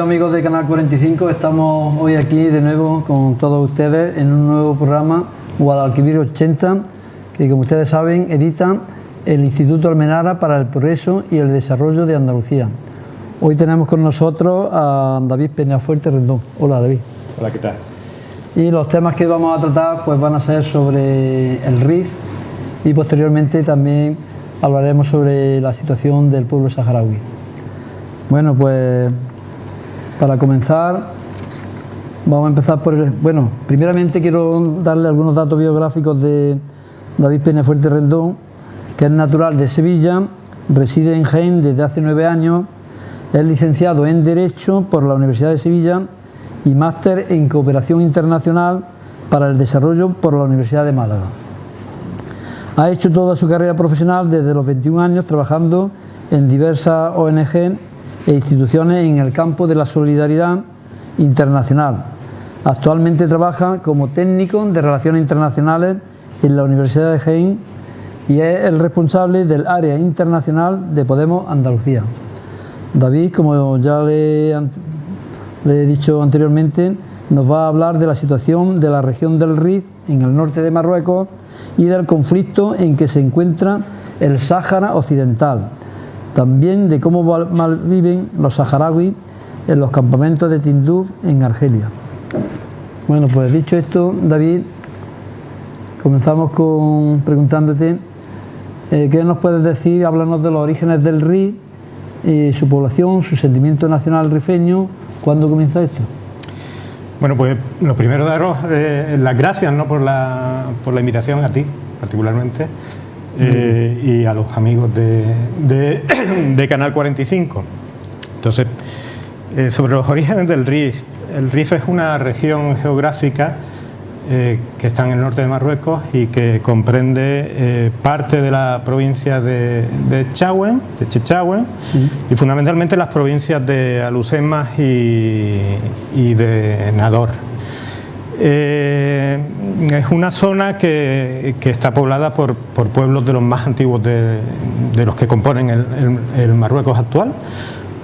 queridos amigos de Canal 45, estamos hoy aquí de nuevo con todos ustedes en un nuevo programa, Guadalquivir 80, que como ustedes saben edita el Instituto Almenara para el Progreso y el Desarrollo de Andalucía. Hoy tenemos con nosotros a David Peñafuerte Rendón. Hola, David. Hola, ¿qué tal? Y los temas que vamos a tratar pues van a ser sobre el RIF y posteriormente también hablaremos sobre la situación del pueblo saharaui. Bueno, pues para comenzar vamos a empezar por... Bueno, primeramente quiero darle algunos datos biográficos de David Peñafuerte Rendón, que es natural de Sevilla, reside en Jaén desde hace 9 años, es licenciado en Derecho por la Universidad de Sevilla y máster en Cooperación Internacional para el Desarrollo por la Universidad de Málaga. Ha hecho toda su carrera profesional desde los 21 años trabajando en diversas ONG e instituciones en el campo de la solidaridad internacional. Actualmente trabaja como técnico de Relaciones Internacionales en la Universidad de Jaén y es el responsable del área internacional de Podemos Andalucía. David, como ya le he dicho anteriormente, nos va a hablar de la situación de la región del Rif en el norte de Marruecos y del conflicto en que se encuentra el Sáhara Occidental. También de cómo malviven los saharauis en los campamentos de Tinduf en Argelia. Bueno, pues dicho esto, David, comenzamos preguntándote ¿qué nos puedes decir? Háblanos de los orígenes del Rif, su población, su sentimiento nacional rifeño. ¿Cuándo comienza esto? Bueno, pues lo primero daros las gracias, ¿no?, por la invitación, a ti particularmente, y a los amigos de Canal 45. Entonces, sobre los orígenes del Rif. El Rif es una región geográfica que está en el norte de Marruecos y que comprende parte de la provincia de Chechauén, sí, y fundamentalmente las provincias de Alucemas y de Nador. Es una zona que está poblada por pueblos de los más antiguos de los que componen el Marruecos actual,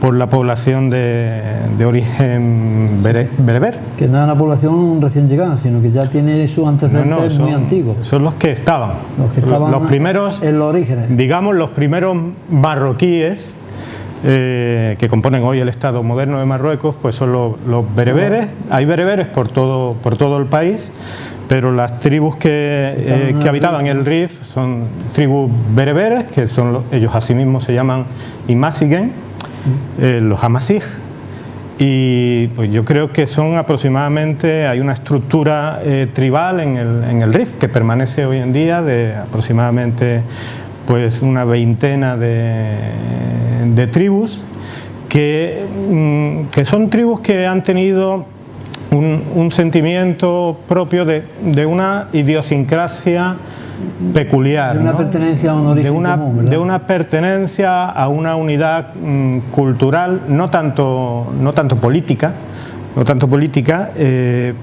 por la población de origen bereber. Que no es una población recién llegada, sino que ya tiene sus antecedentes muy antiguos. Son los que estaban. Los primeros, en los orígenes. Digamos, los primeros marroquíes que componen hoy el Estado moderno de Marruecos, pues son los bereberes. Hay bereberes por todo el país, pero las tribus que habitaban el Rif son tribus bereberes, que son ellos asimismo se llaman Imasiguen, los Amasij, y pues yo creo que son aproximadamente, hay una estructura tribal en el Rif que permanece hoy en día de aproximadamente pues una veintena de tribus que son tribus que han tenido un sentimiento propio de una idiosincrasia peculiar, de una, ¿no?, pertenencia a un origen común, ¿verdad? De una pertenencia a una unidad cultural, no tanto política,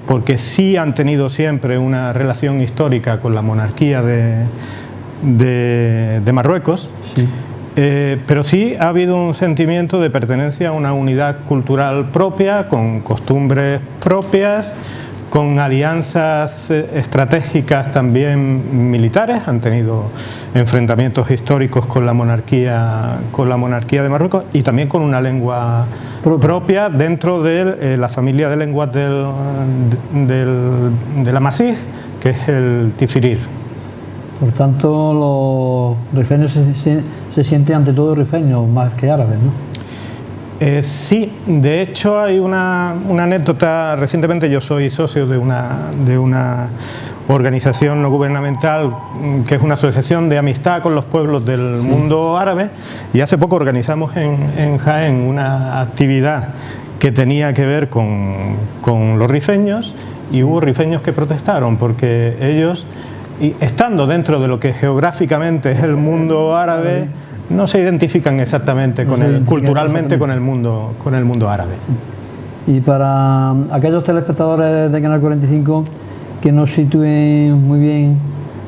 porque sí han tenido siempre una relación histórica con la monarquía de Marruecos. Sí. Pero sí ha habido un sentimiento de pertenencia a una unidad cultural propia, con costumbres propias, con alianzas estratégicas también militares. Han tenido enfrentamientos históricos con la monarquía de Marruecos y también con una lengua propia dentro de la familia de lenguas del Amasij, que es el Tifirir. Por tanto, los rifeños se sienten ante todo rifeños más que árabes, ¿no? Sí, de hecho hay una anécdota. Recientemente yo soy socio de una organización no gubernamental que es una asociación de amistad con los pueblos del mundo árabe, y hace poco organizamos en Jaén una actividad que tenía que ver con los rifeños, y hubo rifeños que protestaron porque ellos, y estando dentro de lo que geográficamente es el mundo árabe, no se identifican exactamente culturalmente con el mundo árabe. Sí. Y para aquellos telespectadores de Canal 45 que no sitúen muy bien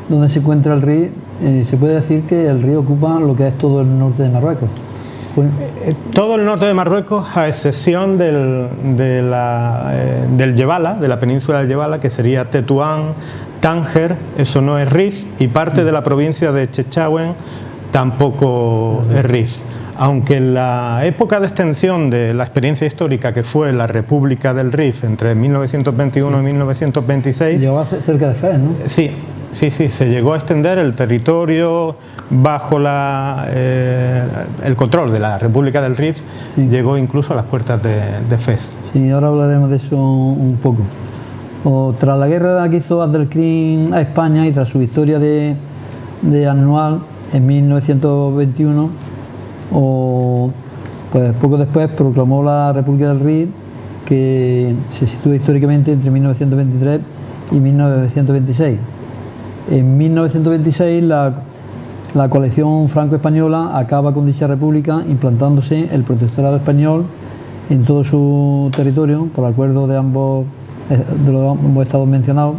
dónde se encuentra el Rif, se puede decir que el Rif ocupa lo que es todo el norte de Marruecos. Todo el norte de Marruecos, a excepción del Yebala, de la península del Yebala, que sería Tetuán, Tánger, eso no es Rif, y parte de la provincia de Chefchaouen tampoco es Rif. Aunque en la época de extensión de la experiencia histórica que fue la República del Rif entre 1921 y 1926... Llegó cerca de Fez, ¿no? Sí, se llegó a extender el territorio bajo el control de la República del Rif, llegó incluso a las puertas de Fez. Sí, ahora hablaremos de eso un poco. Tras la guerra que hizo Abdelkrim a España y tras su victoria de Annual en 1921, pues poco después proclamó la República del Rif, que se sitúa históricamente entre 1923 y 1926. En 1926 la coalición franco-española acaba con dicha república, implantándose el protectorado español en todo su territorio por acuerdo de ambos estados mencionados,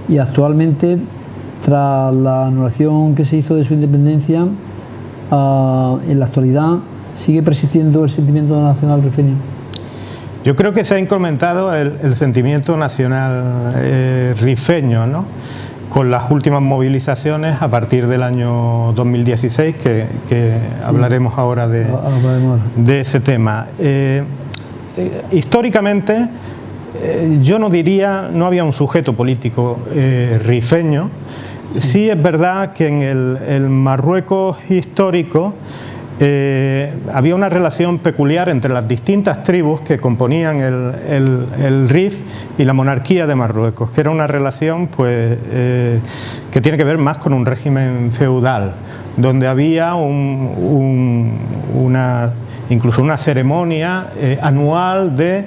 y actualmente, tras la anulación que se hizo de su independencia, en la actualidad sigue persistiendo el sentimiento nacional rifeño. Yo creo que se ha incrementado el sentimiento nacional rifeño, ¿no?, con las últimas movilizaciones a partir del año 2016, que hablaremos ahora de ese tema. Históricamente, yo no había un sujeto político rifeño. Sí es verdad que en el Marruecos histórico había una relación peculiar entre las distintas tribus que componían el Rif y la monarquía de Marruecos, que era una relación pues, que tiene que ver más con un régimen feudal, donde había incluso una ceremonia anual de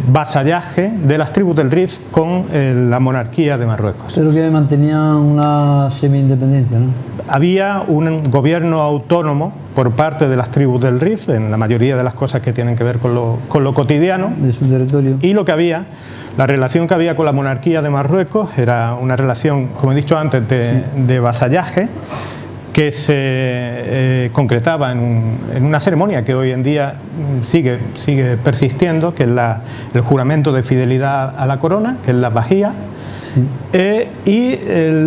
vasallaje de las tribus del Rif con la monarquía de Marruecos. Pero que mantenían una semi-independencia, ¿no? Había un gobierno autónomo por parte de las tribus del Rif en la mayoría de las cosas que tienen que ver con lo cotidiano de su territorio. Y la relación que había con la monarquía de Marruecos era una relación, como he dicho antes, de vasallaje, que se concretaba en una ceremonia que hoy en día sigue persistiendo, que es el juramento de fidelidad a la corona, que es la bajía. Y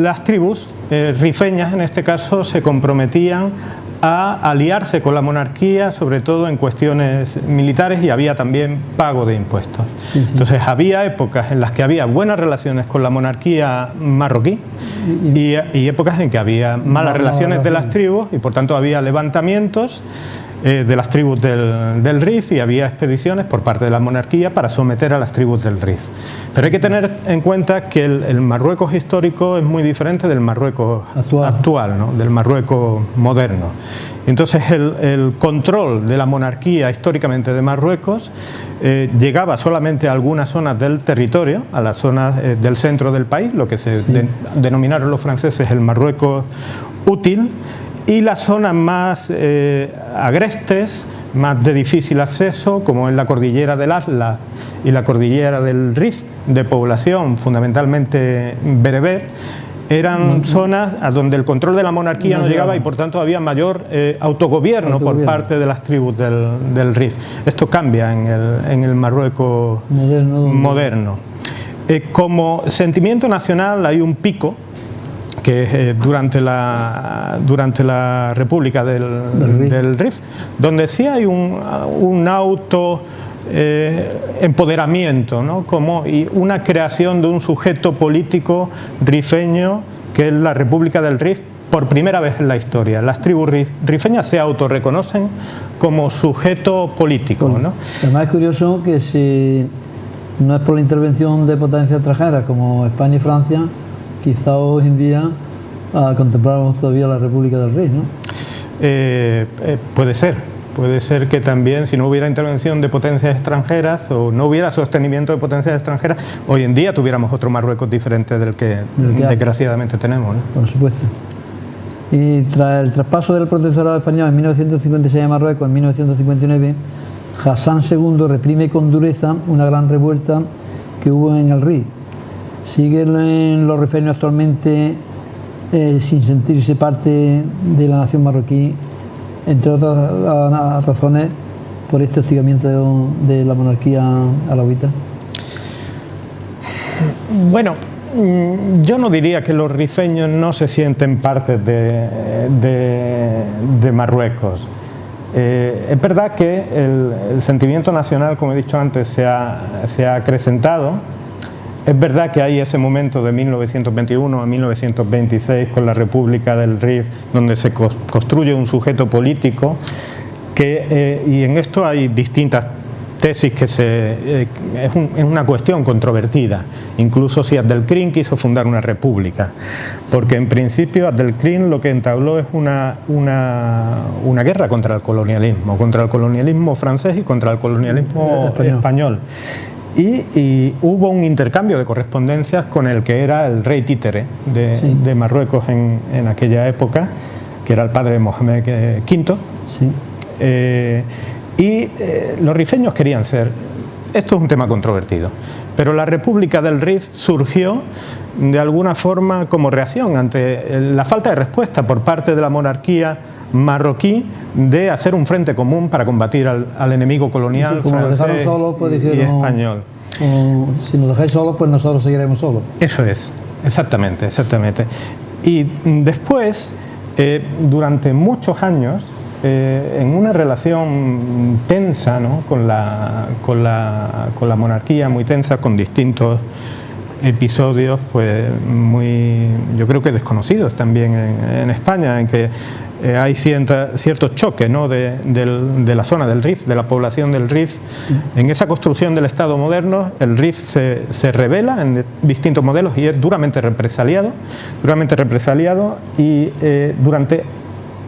las tribus rifeñas, en este caso, se comprometían a aliarse con la monarquía, sobre todo en cuestiones militares, y había también pago de impuestos. Entonces había épocas en las que había buenas relaciones con la monarquía marroquí y épocas en que había malas relaciones de las tribus, y por tanto había levantamientos de las tribus del Rif, y había expediciones por parte de la monarquía para someter a las tribus del Rif. Pero hay que tener en cuenta que el Marruecos histórico es muy diferente del Marruecos actual, ¿no?, del Marruecos moderno. Entonces el control de la monarquía históricamente de Marruecos llegaba solamente a algunas zonas del territorio, a las zonas del centro del país, lo que se denominaron los franceses el Marruecos útil, y las zonas más agrestes, más de difícil acceso, como en la cordillera del Atlas y la cordillera del Rif, de población fundamentalmente bereber, eran zonas a donde el control de la monarquía no llegaba, y por tanto había mayor autogobierno por parte de las tribus del Rif. Esto cambia en el Marruecos moderno. Como sentimiento nacional hay un pico que durante la República del Rif, donde sí hay un auto empoderamiento, ¿no?, y una creación de un sujeto político rifeño, que es la República del Rif, por primera vez en la historia. Las tribus rifeñas se autorreconocen como sujeto político, ¿no? Además es curioso que si no es por la intervención de potencias extranjeras como España y Francia, quizá hoy en día contempláramos todavía la República del Rif, ¿no? Puede ser que también, si no hubiera intervención de potencias extranjeras o no hubiera sostenimiento de potencias extranjeras, hoy en día tuviéramos otro Marruecos diferente del que desgraciadamente tenemos, ¿no? Por supuesto. Y tras el traspaso del protectorado español en 1956 a Marruecos, en 1959, Hassan II reprime con dureza una gran revuelta que hubo en el Rif. ¿Siguen los rifeños actualmente sin sentirse parte de la nación marroquí entre otras razones, por este hostigamiento de la monarquía alauita? Bueno, yo no diría que los rifeños no se sienten parte de Marruecos. Es verdad que el sentimiento nacional, como he dicho antes, se ha acrecentado. Es verdad que hay ese momento de 1921 a 1926 con la República del Rif, donde se construye un sujeto político y en esto hay distintas tesis que es una cuestión controvertida. Incluso si Abdelkrim quiso fundar una república, porque en principio Abdelkrim lo que entabló es una guerra contra el colonialismo francés y contra el colonialismo español. Y hubo un intercambio de correspondencias con el que era el rey títere de Marruecos en aquella época, que era el padre de Mohamed V. Sí. Los rifeños querían ser, esto es un tema controvertido, pero la República del Rif surgió de alguna forma como reacción ante la falta de respuesta por parte de la monarquía marroquí de hacer un frente común para combatir al enemigo colonial francés solos, pues, y español. Si nos dejáis solos, pues nosotros seguiremos solos. Eso es, exactamente. Y después, durante muchos años, en una relación tensa, ¿no?, con la monarquía, muy tensa, con distintos episodios pues yo creo que desconocidos también en España, en que hay ciertos choques, ¿no?, de la zona del Rif, de la población del Rif. En esa construcción del Estado moderno, el Rif se revela en distintos modelos y es duramente represaliado y durante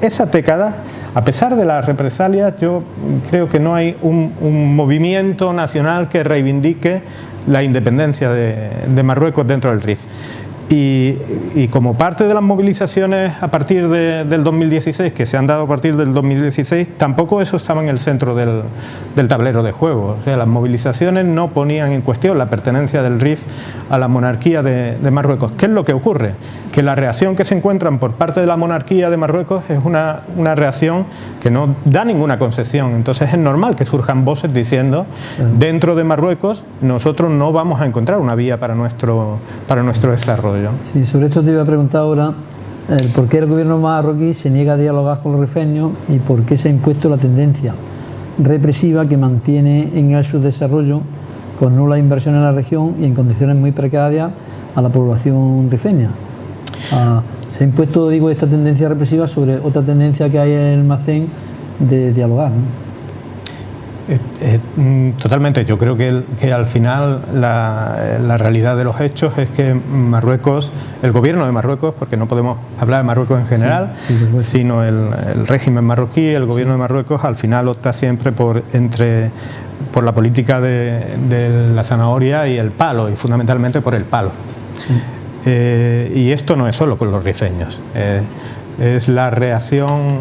esa década, a pesar de las represalias, yo creo que no hay un movimiento nacional que reivindique la independencia de Marruecos dentro del Rif. Y como parte de las movilizaciones a partir del 2016, que se han dado a partir del 2016, tampoco eso estaba en el centro del tablero de juego. O sea, las movilizaciones no ponían en cuestión la pertenencia del Rif a la monarquía de Marruecos. ¿Qué es lo que ocurre? Que la reacción que se encuentran por parte de la monarquía de Marruecos es una reacción que no da ninguna concesión. Entonces es normal que surjan voces diciendo, dentro de Marruecos nosotros no vamos a encontrar una vía para nuestro desarrollo. Sí, sobre esto te iba a preguntar ahora por qué el gobierno marroquí se niega a dialogar con los rifeños y por qué se ha impuesto la tendencia represiva que mantiene en el subdesarrollo, con nula inversión en la región y en condiciones muy precarias a la población rifeña. Se ha impuesto, digo, esta tendencia represiva sobre otra tendencia que hay en el Almacén de dialogar, ¿no? Totalmente. Yo creo que al final la realidad de los hechos es que Marruecos, el gobierno de Marruecos, porque no podemos hablar de Marruecos en general, sino el régimen marroquí, el gobierno de Marruecos al final opta siempre por la política de la zanahoria y el palo, y fundamentalmente por el palo. Y esto no es solo con los rifeños, es la reacción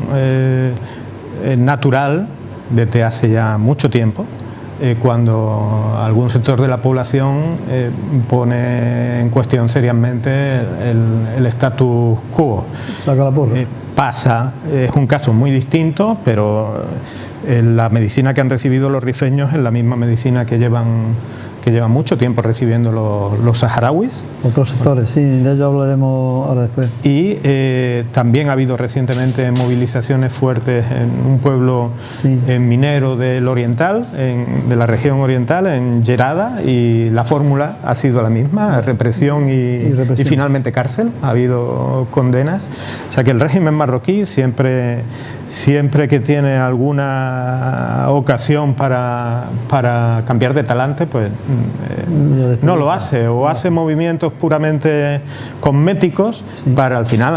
natural desde hace ya mucho tiempo, cuando algún sector de la población pone en cuestión seriamente el status quo. Saca la porra. Es un caso muy distinto, pero la medicina que han recibido los rifeños es la misma medicina que llevan mucho tiempo recibiendo los saharauis. Otros sectores, sí, de ello hablaremos ahora después. Y también ha habido recientemente movilizaciones fuertes en un pueblo minero del oriental, de la región oriental, en Gerada, y la fórmula ha sido la misma, represión y finalmente cárcel. Ha habido condenas. O sea que el régimen marroquí siempre que tiene alguna ocasión para cambiar de talante, pues no lo hace, o hace movimientos puramente cosméticos para al final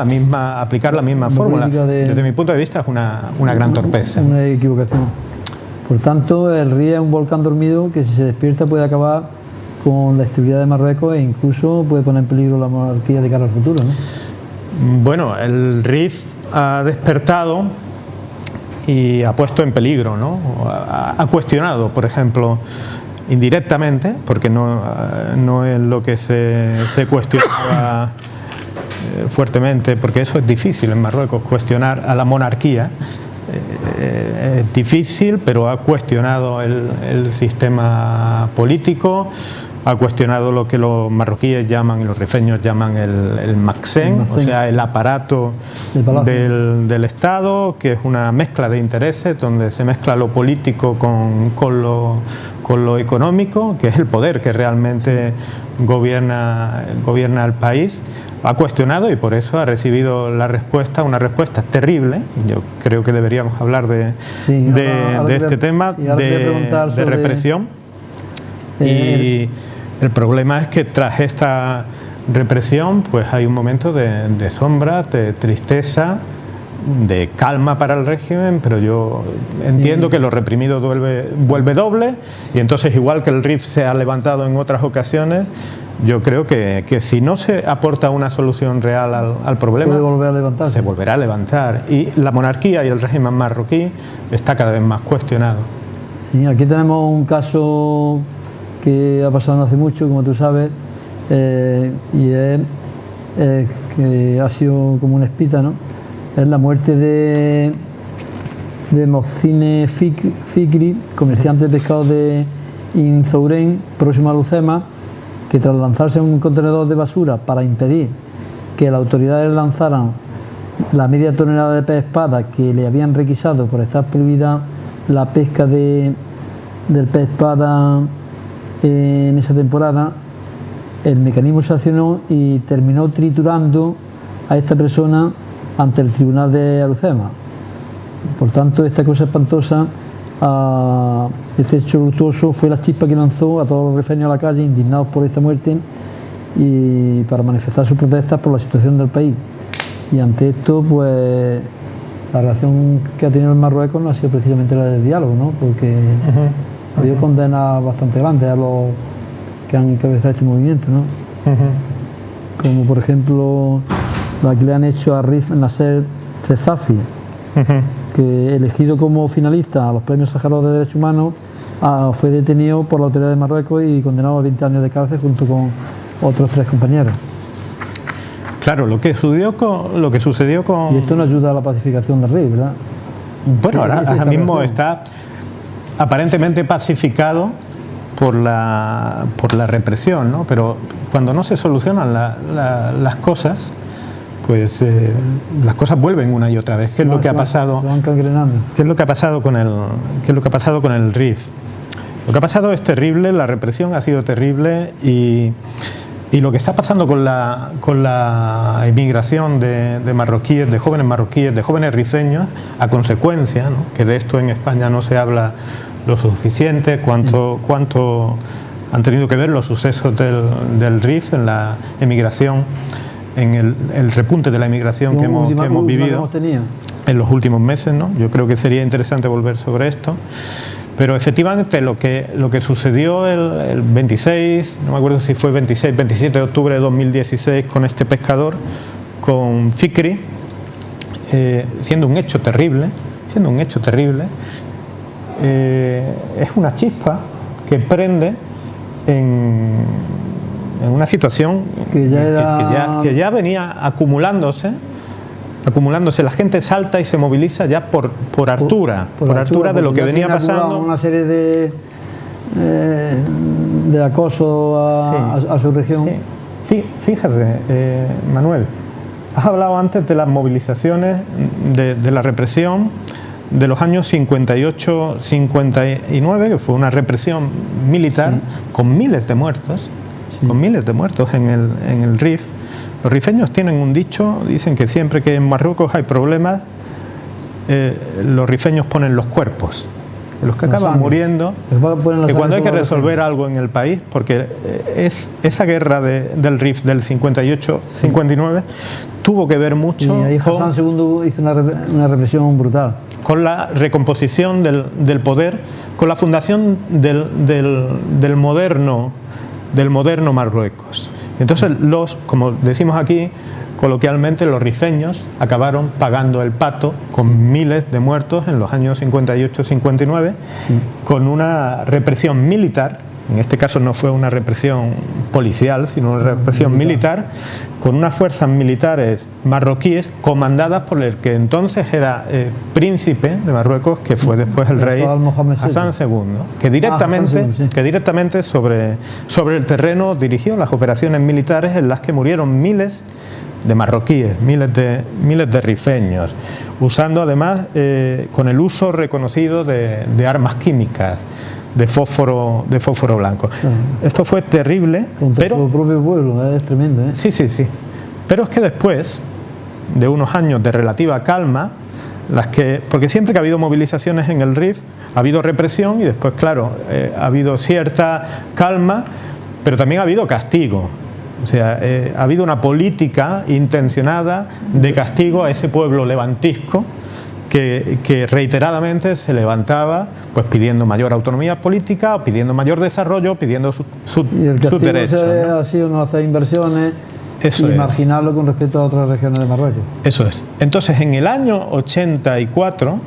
aplicar la misma fórmula. Desde mi punto de vista es una gran torpeza. Una equivocación. Por tanto, el Rif es un volcán dormido que si se despierta puede acabar con la estabilidad de Marruecos e incluso puede poner en peligro la monarquía de cara al futuro, ¿no? Bueno, el Rif ha despertado y ha puesto en peligro, ¿no? Ha cuestionado, por ejemplo, indirectamente, porque no es lo que se cuestiona fuertemente, porque eso es difícil en Marruecos, cuestionar a la monarquía. es difícil, pero ha cuestionado el sistema político, ha cuestionado lo que los marroquíes llaman y los rifeños llaman el Maksén, o sea, el aparato del Estado, que es una mezcla de intereses donde se mezcla lo político con lo económico, que es el poder que realmente gobierna el país. Ha cuestionado y por eso ha recibido una respuesta terrible. Yo creo que deberíamos hablar de este tema, de represión. Y el problema es que tras esta represión pues hay un momento de sombra, de tristeza, de calma para el régimen, pero yo entiendo que lo reprimido vuelve doble, y entonces, igual que el RIF se ha levantado en otras ocasiones, yo creo que si no se aporta una solución real al problema, se volverá a levantar, y la monarquía y el régimen marroquí está cada vez más cuestionado. Sí, aquí tenemos un caso que ha pasado no hace mucho, como tú sabes, y es que ha sido como una espita, ¿no? Es la muerte de Mohcine Fikri, comerciante de pescado de Inzouren, próximo a Lucema, que tras lanzarse en un contenedor de basura para impedir que las autoridades lanzaran la media tonelada de pez espada que le habían requisado por estar prohibida la pesca del pez espada en esa temporada, el mecanismo se accionó y terminó triturando a esta persona ante el tribunal de Alucema. Por tanto, esta cosa espantosa, este hecho luctuoso, fue la chispa que lanzó a todos los rifeños a la calle, indignados por esta muerte y para manifestar sus protestas por la situación del país. Y ante esto, pues la reacción que ha tenido el Marruecos no ha sido precisamente la del diálogo, ¿no? Porque ha habido condenas bastante grandes a los que han encabezado este movimiento, ¿no? Como por ejemplo la que le han hecho a Rif Nasser Zezafi, que elegido como finalista a los premios Sájarov de Derechos Humanos, fue detenido por la autoridad de Marruecos y condenado a 20 años de cárcel junto con otros 3 compañeros. Claro, lo que sucedió con... Y esto no ayuda a la pacificación del Rif, ¿verdad? Bueno, ahora mismo está aparentemente pacificado por la represión, ¿no? Pero cuando no se solucionan las cosas, pues las cosas vuelven una y otra vez. ¿Qué es lo que ha pasado? Se van cangrenando. ¿Qué es lo que ha pasado con el RIF? Lo que ha pasado es terrible, la represión ha sido terrible, y lo que está pasando con la inmigración de marroquíes, de jóvenes rifeños, a consecuencia, ¿no? Que de esto en España no se habla lo suficiente, cuánto han tenido que ver los sucesos del RIF en la emigración, en el repunte de la emigración que hemos vivido en los últimos meses, ¿no? Yo creo que sería interesante volver sobre esto. Pero efectivamente lo que sucedió el 26, no me acuerdo si fue 26, 27 de octubre de 2016 con este pescador, con Fikri, siendo un hecho terrible, es una chispa que prende en una situación que ya venía acumulándose. La gente salta y se moviliza ya por hartura de lo que venía pasando. Una serie de acoso a su región. Sí. Fíjate, Manuel, has hablado antes de las movilizaciones de la represión de los años 58-59, que fue una represión militar, con miles de muertos, en el RIF. Los rifeños tienen un dicho, dicen que siempre que en Marruecos hay problemas, los rifeños ponen los cuerpos, los que acaban muriendo, que cuando hay que resolver algo en el país, porque esa guerra del RIF del 58-59 tuvo que ver mucho con... Hassan II hizo una represión brutal. Con la recomposición del poder, con la fundación del moderno Marruecos. Entonces, como decimos aquí coloquialmente, los rifeños acabaron pagando el pato con miles de muertos en los años 58-59, con una represión militar en este caso no fue una represión policial, sino una represión militar, con unas fuerzas militares marroquíes comandadas por el que entonces era príncipe de Marruecos, que fue después el rey Hassan II, que directamente sobre el terreno dirigió las operaciones militares en las que murieron miles de marroquíes, miles de rifeños, usando además con el uso reconocido de armas químicas, de fósforo blanco. Esto fue terrible, pero su propio pueblo, es tremendo, ¿eh? Sí. Pero es que después de unos años de relativa calma, porque siempre que ha habido movilizaciones en el Rif ha habido represión y después, claro, ha habido cierta calma, pero también ha habido castigo. O sea, ha habido una política intencionada de castigo a ese pueblo levantisco que reiteradamente se levantaba pues pidiendo mayor autonomía política, pidiendo mayor desarrollo, pidiendo sus derechos, ¿no? Ha sido no hacer inversiones y marginarlo con respecto a otras regiones de Marruecos. Eso es. Entonces, en el año 84,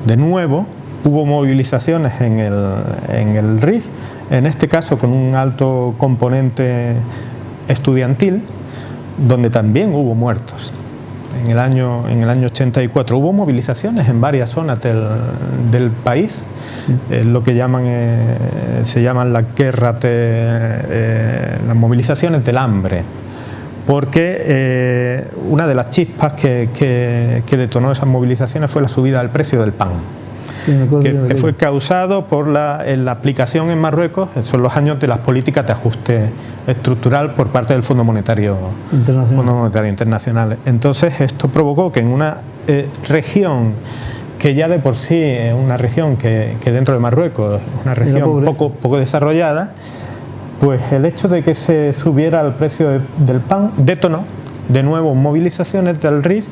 de nuevo, hubo movilizaciones en el Rif, en este caso con un alto componente estudiantil, donde también hubo muertos. En el año 84 hubo movilizaciones en varias zonas del país, sí. Lo que se llaman las movilizaciones del hambre, porque una de las chispas que detonó esas movilizaciones fue la subida del precio del pan. Sí, que fue causado por la aplicación en Marruecos, son los años de las políticas de ajuste estructural por parte del Fondo Monetario Internacional. Entonces esto provocó que en una región que ya de por sí es una región que dentro de Marruecos es una región poco desarrollada, pues el hecho de que se subiera el precio del pan detonó de nuevo movilizaciones del Rif,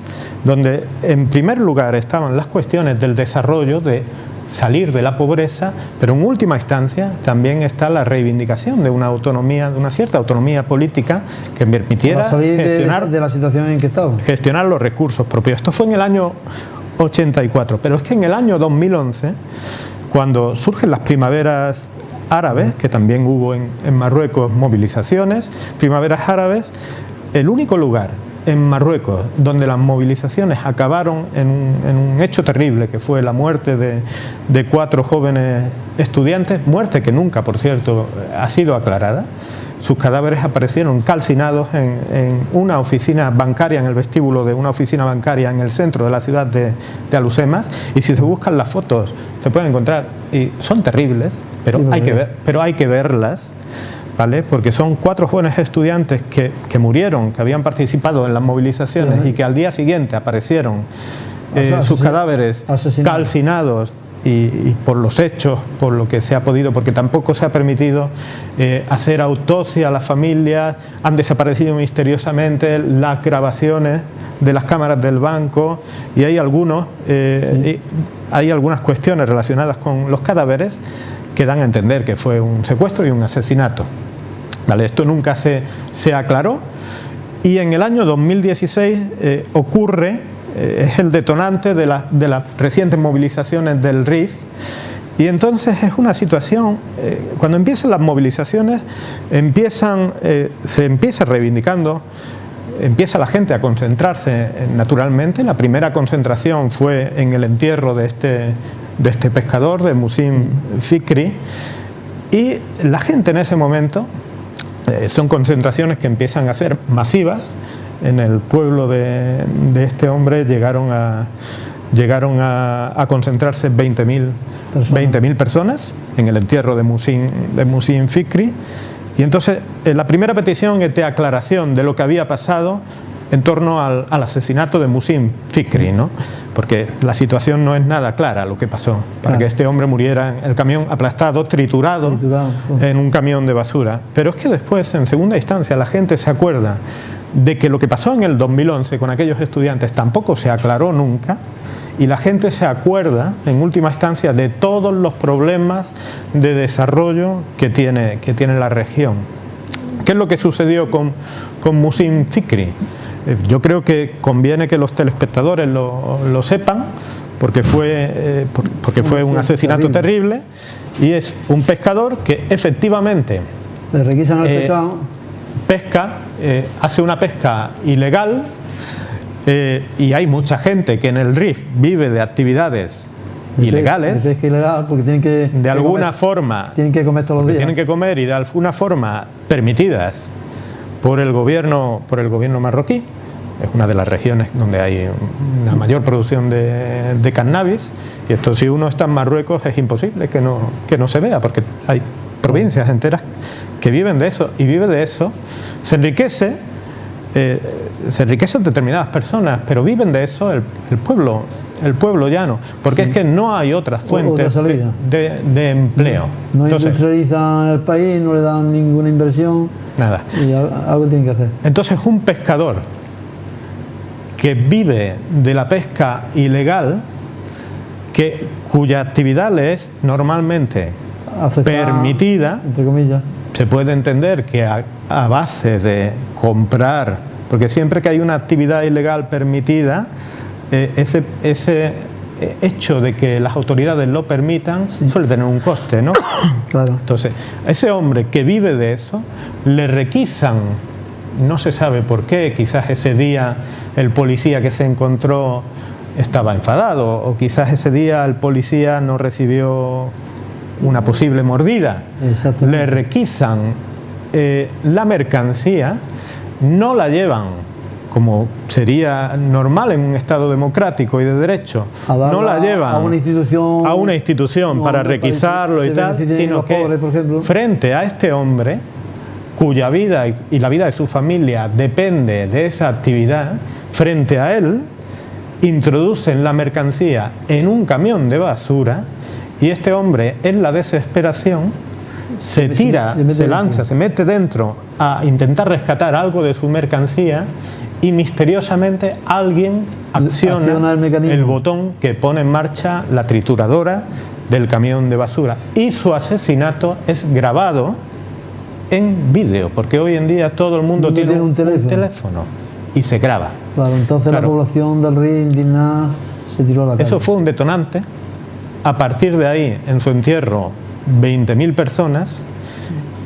donde en primer lugar estaban las cuestiones del desarrollo, de salir de la pobreza, pero en última instancia también está la reivindicación de una autonomía, de una cierta autonomía política que permitiera gestionar de la situación en que estamos, gestionar los recursos propios. Esto fue en el año 84, pero es que en el año 2011, cuando surgen las primaveras árabes, que también hubo en Marruecos movilizaciones, primaveras árabes, el único lugar en Marruecos donde las movilizaciones acabaron en un hecho terrible, que fue la muerte de 4 jóvenes estudiantes, muerte que nunca, por cierto, ha sido aclarada. Sus cadáveres aparecieron calcinados en una oficina bancaria, en el vestíbulo de una oficina bancaria en el centro de la ciudad de Alhucemas, y si se buscan las fotos se pueden encontrar, y son terribles, pero hay que verlas, ¿vale? Porque son 4 jóvenes estudiantes que murieron, que habían participado en las movilizaciones y que al día siguiente aparecieron sus cadáveres calcinados y por los hechos, por lo que se ha podido, porque tampoco se ha permitido hacer autopsia a las familias, han desaparecido misteriosamente las grabaciones de las cámaras del banco y hay algunas cuestiones relacionadas con los cadáveres que dan a entender que fue un secuestro y un asesinato. ¿Vale? Esto nunca se aclaró y en el año 2016 ocurre, es el detonante de las recientes movilizaciones del Rif, y entonces es una situación, cuando empiezan las movilizaciones, se empieza reivindicando, empieza la gente a concentrarse naturalmente. La primera concentración fue en el entierro de este pescador, de Musim Fikri, y la gente en ese momento, son concentraciones que empiezan a ser masivas. En el pueblo de este hombre llegaron a concentrarse 20.000 personas en el entierro de Musim Fikri. Y entonces la primera petición es de aclaración de lo que había pasado en torno al asesinato de Musim Fikri, ¿no? Porque la situación no es nada clara lo que pasó, para que este hombre muriera en el camión aplastado, triturado en un camión de basura. Pero es que después, en segunda instancia, la gente se acuerda de que lo que pasó en el 2011 con aquellos estudiantes tampoco se aclaró nunca, y la gente se acuerda, en última instancia, de todos los problemas de desarrollo que tiene la región. ¿Qué es lo que sucedió con Musim Fikri? Yo creo que conviene que los telespectadores lo sepan, porque fue un asesinato terrible, Y es un pescador que efectivamente Le requisan el pescado. pesca, hace una pesca ilegal, y hay mucha gente que en el Rif vive de actividades ilegales, De pesca ilegal, porque tienen que... de alguna comer, forma, tienen que comer todos los días. tienen que comer y de alguna forma permitidas por el gobierno marroquí. Es una de las regiones donde hay una mayor producción de cannabis, y esto, si uno está en Marruecos, es imposible que no se vea, porque hay provincias enteras que viven de eso, y vive de eso, se enriquecen determinadas personas, pero viven de eso el pueblo llano, porque Sí. es que no hay otras fuentes salida. de empleo. No Entonces, industrializan el país, no le dan ninguna inversión, nada. y algo tienen que hacer. Entonces, un pescador que vive de la pesca ilegal, cuya actividad le es normalmente Aceptar, permitida, entre comillas. se puede entender que a base de comprar, porque siempre que hay una actividad ilegal permitida, ese hecho de que las autoridades lo permitan suele tener un coste, ¿no? Claro. Entonces, a ese hombre que vive de eso, le requisan, no se sabe por qué, quizás ese día el policía que se encontró estaba enfadado, o quizás ese día el policía no recibió una posible mordida. Exactamente. Le requisan la mercancía, no la llevan como sería normal en un Estado democrático y de derecho, no la llevan a una institución, para no, requisarlo y tal, sino que pobres, frente a este hombre, cuya vida y la vida de su familia depende de esa actividad, frente a él introducen la mercancía en un camión de basura, y este hombre, en la desesperación, se lanza, se mete dentro a intentar rescatar algo de su mercancía, y misteriosamente alguien acciona el botón que pone en marcha la trituradora del camión de basura, y su asesinato es grabado en vídeo, porque hoy en día todo el mundo tiene un teléfono y se graba. Claro, entonces la población del Rif, indignada, se tiró a la calle. Eso fue un detonante. A partir de ahí, en su entierro, 20.000 personas,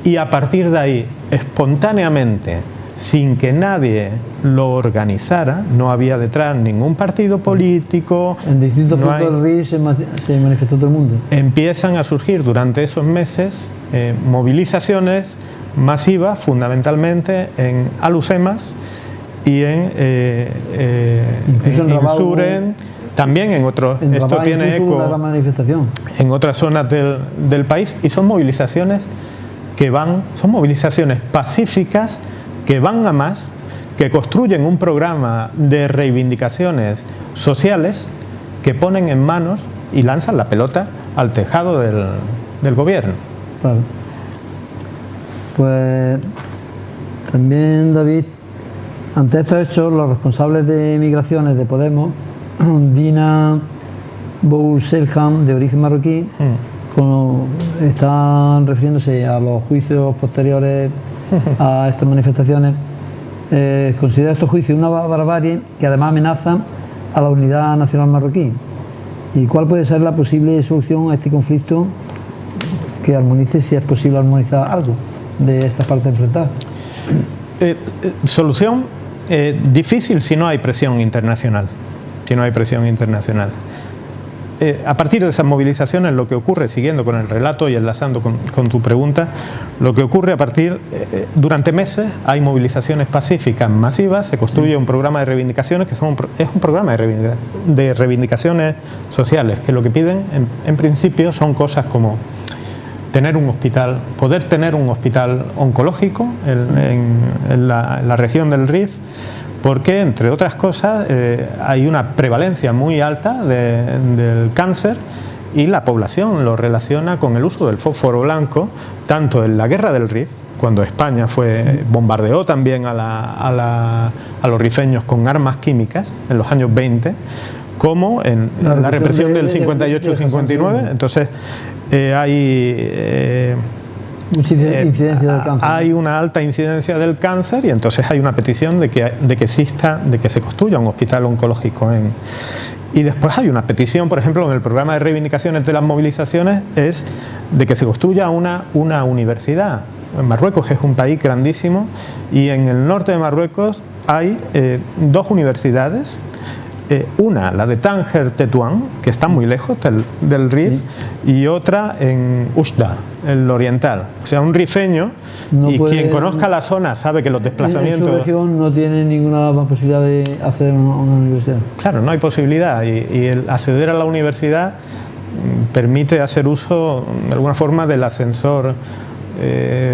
y a partir de ahí, espontáneamente, sin que nadie lo organizara, no había detrás ningún partido político. En distintos puntos del Rif se manifestó todo el mundo. Empiezan a surgir durante esos meses movilizaciones masivas, fundamentalmente en Alucemas y en Insuren, también en otros. Esto tiene eco en otras zonas del país, y son movilizaciones son movilizaciones pacíficas, que van a más, que construyen un programa de reivindicaciones sociales, que ponen en manos y lanzan la pelota al tejado del gobierno. Claro. Pues también, David, ante estos hechos, los responsables de migraciones de Podemos, Dina Bouselham, de origen marroquí, están refiriéndose a los juicios posteriores a estas manifestaciones. Considera estos juicios una barbarie que además amenazan a la unidad nacional marroquí. ¿Y cuál puede ser la posible solución a este conflicto que armonice, si es posible armonizar algo de estas partes enfrentadas? Solución difícil si no hay presión internacional. A partir de esas movilizaciones, lo que ocurre, siguiendo con el relato y enlazando con tu pregunta, lo que ocurre durante meses hay movilizaciones pacíficas masivas, se construye un programa de reivindicaciones, es un programa de reivindicaciones sociales, que lo que piden en principio son cosas como poder tener un hospital oncológico en la región del Rif, porque, entre otras cosas, hay una prevalencia muy alta del cáncer, y la población lo relaciona con el uso del fósforo blanco, tanto en la guerra del Rif, cuando España bombardeó también a los rifeños con armas químicas en los años 20, como en la represión del 58-59. Entonces, hay Mucha incidencia del cáncer. Hay una alta incidencia del cáncer y entonces hay una petición de que se construya un hospital oncológico y después hay una petición, por ejemplo, en el programa de reivindicaciones de las movilizaciones, es de que se construya una universidad. Marruecos es un país grandísimo y en el norte de Marruecos hay 2 universidades. Una, la de Tánger Tetuán, que está muy lejos del Rif, sí, y otra en Oujda, el oriental. O sea, un rifeño, quien conozca la zona sabe que los desplazamientos... En su región no tiene ninguna posibilidad de hacer una universidad. Claro, no hay posibilidad y el acceder a la universidad permite hacer uso, de alguna forma, del ascensor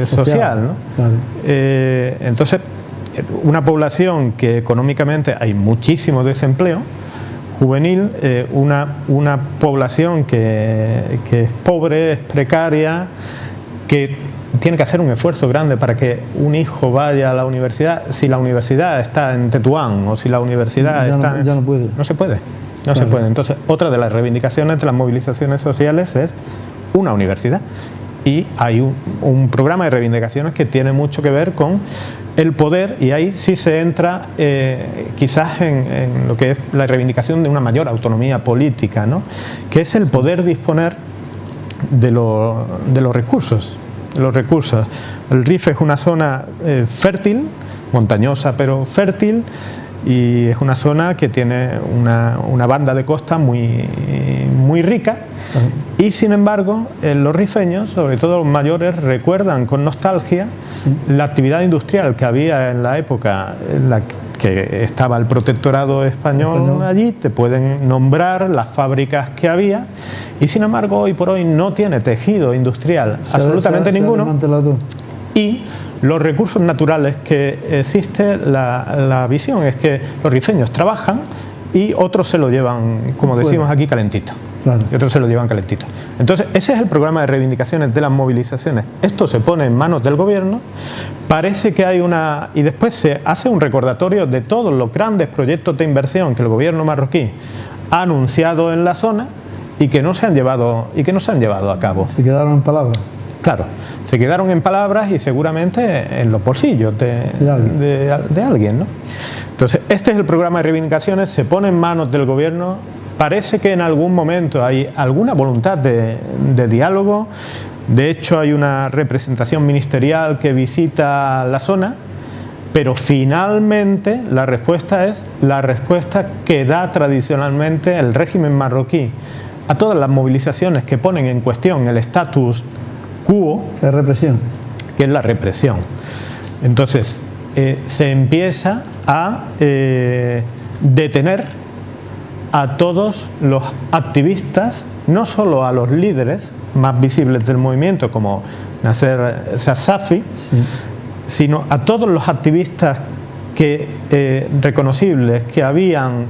social, ¿no? Claro. Entonces, una población que económicamente hay muchísimo desempleo juvenil, una población que es pobre, es precaria, que tiene que hacer un esfuerzo grande para que un hijo vaya a la universidad. Si la universidad está en Tetuán o si la universidad ya no puede. No se puede, no se puede. Entonces, otra de las reivindicaciones de las movilizaciones sociales es una universidad. Y hay un programa de reivindicaciones que tiene mucho que ver con el poder, y ahí sí se entra quizás en lo que es la reivindicación de una mayor autonomía política, ¿no? Que es el poder disponer de los recursos. El Rif es una zona fértil, montañosa pero fértil, y es una zona que tiene una banda de costa muy rica. Y sin embargo, los rifeños, sobre todo los mayores, recuerdan con nostalgia la actividad industrial que había en la época en la que estaba el protectorado español allí. Te pueden nombrar las fábricas que había, y sin embargo hoy por hoy no tiene tejido industrial absolutamente ninguno. Y los recursos naturales que existe, la visión es que los rifeños trabajan y otros se lo llevan, como decimos aquí, calentito. Claro. Y otros se lo llevan calentito. Entonces, ese es el programa de reivindicaciones de las movilizaciones. Esto se pone en manos del gobierno, parece que hay una... Y después se hace un recordatorio de todos los grandes proyectos de inversión que el gobierno marroquí ha anunciado en la zona y que no se han llevado a cabo. Se quedaron en palabras. Claro, se quedaron en palabras y seguramente en los bolsillos de alguien, ¿no? Entonces, este es el programa de reivindicaciones, se pone en manos del gobierno. Parece que en algún momento hay alguna voluntad de diálogo. De hecho, hay una representación ministerial que visita la zona, pero finalmente la respuesta es la respuesta que da tradicionalmente el régimen marroquí a todas las movilizaciones que ponen en cuestión el status quo, que es la represión. Entonces, se empieza a detener a todos los activistas, no solo a los líderes más visibles del movimiento como Nasser Safi, sino a todos los activistas reconocibles que habían,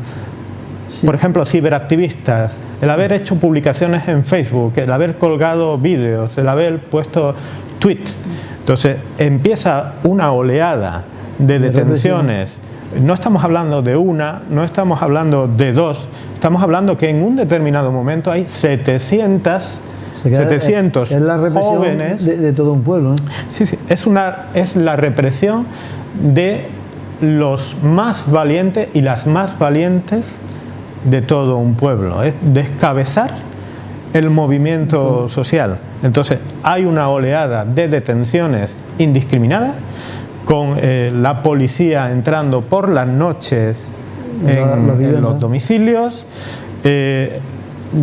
por ejemplo, ciberactivistas, el haber hecho publicaciones en Facebook, el haber colgado vídeos, el haber puesto tweets. Entonces empieza una oleada de detenciones. No estamos hablando de una, no estamos hablando de dos, estamos hablando que en un determinado momento hay 700 es la represión jóvenes de todo un pueblo, ¿eh? Sí, es la represión de los más valientes y las más valientes de todo un pueblo. Es descabezar el movimiento social. Entonces hay una oleada de detenciones indiscriminadas, con la policía entrando por las noches en los domicilios,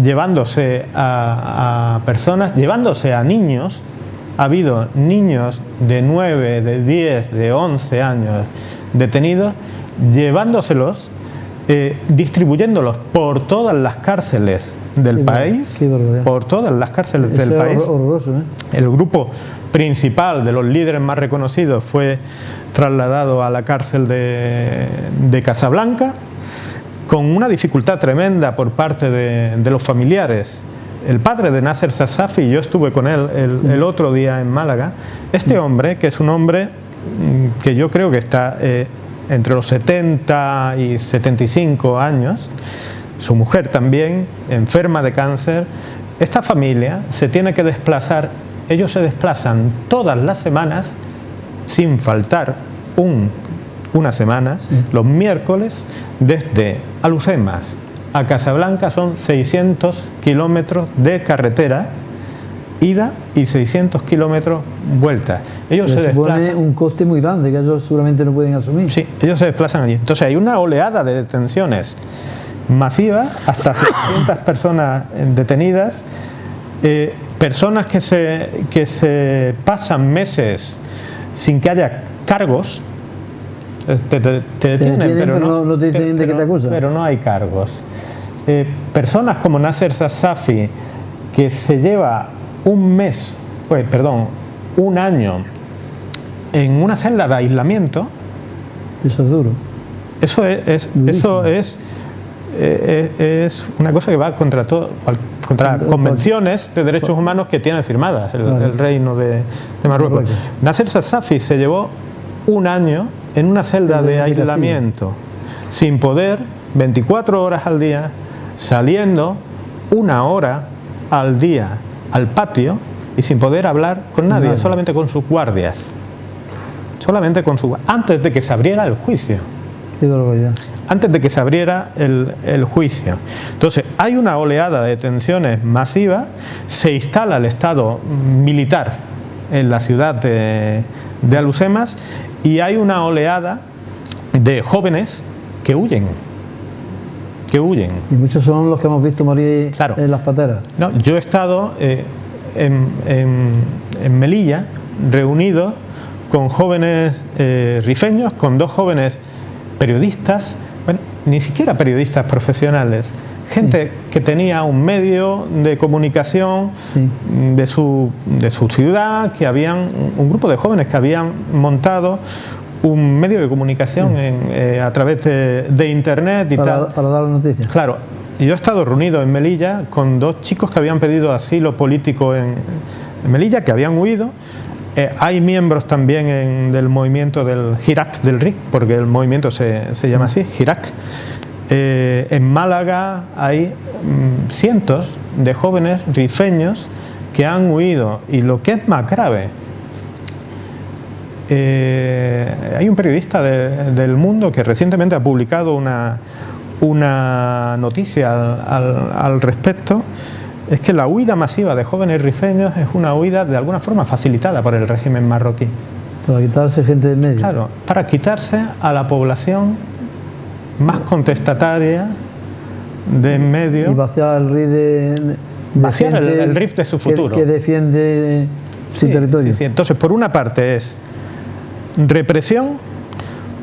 llevándose a personas, llevándose a niños. Ha habido niños de 9, de 10, de 11 años detenidos, llevándoselos, distribuyéndolos por todas las cárceles del país, por todas las cárceles del país. Horroroso, ¿eh? El grupo principal de los líderes más reconocidos fue trasladado a la cárcel de Casablanca, con una dificultad tremenda por parte de los familiares. El padre de Nasser Safi, yo estuve con él el otro día en Málaga. Este hombre, que es un hombre que yo creo que está entre los 70 y 75 años, su mujer también, enferma de cáncer. Esta familia se tiene que desplazar ellos se desplazan todas las semanas, sin faltar una semana, los miércoles, desde Alhucemas a Casablanca. Son 600 kilómetros de carretera ida y 600 kilómetros vuelta. Ellos se desplazan. Supone un coste muy grande que ellos seguramente no pueden asumir. Sí, ellos se desplazan allí. Entonces hay una oleada de detenciones masiva, hasta 600 personas detenidas, personas que se pasan meses sin que haya cargos. Te detienen, pero no te dicen de qué te acusan. Pero no hay cargos. Personas como Nasser Safi, que se lleva un año en una celda de aislamiento. Eso es duro. Eso es una cosa que va contra convenciones de derechos humanos que tiene firmadas el Reino de Marruecos. Nasser Safi se llevó un año en una celda de aislamiento, sin poder, 24 horas al día, saliendo 1 hora al día al patio y sin poder hablar con nadie, solamente con sus guardias. Antes de que se abriera el juicio. Qué barbaridad. Antes de que se abriera el juicio. Entonces, hay una oleada de detenciones masivas, se instala el Estado militar en la ciudad de Alhucemas y hay una oleada de jóvenes que huyen. Y muchos son los que hemos visto morir en las pateras. No, yo he estado en Melilla, reunido con jóvenes rifeños, con 2 jóvenes periodistas, bueno, ni siquiera periodistas profesionales, gente que tenía un medio de comunicación de su ciudad, un grupo de jóvenes que habían montado un medio de comunicación a través de internet y para dar las noticias. Claro, yo he estado reunido en Melilla con 2 chicos que habían pedido asilo político en Melilla, que habían huido. Hay miembros también del movimiento del Hirak del RIC, porque el movimiento se llama así, Hirak. En Málaga hay cientos de jóvenes rifeños que han huido, y lo que es más grave, hay un periodista del Mundo que recientemente ha publicado una noticia al respecto. Es que la huida masiva de jóvenes rifeños es una huida de alguna forma facilitada por el régimen marroquí. Para quitarse gente de en medio. Claro, para quitarse a la población más contestataria de en medio. Y vaciar el RIF vaciar el RIF de su futuro. Que defiende su territorio. Sí. Entonces, por una parte es represión,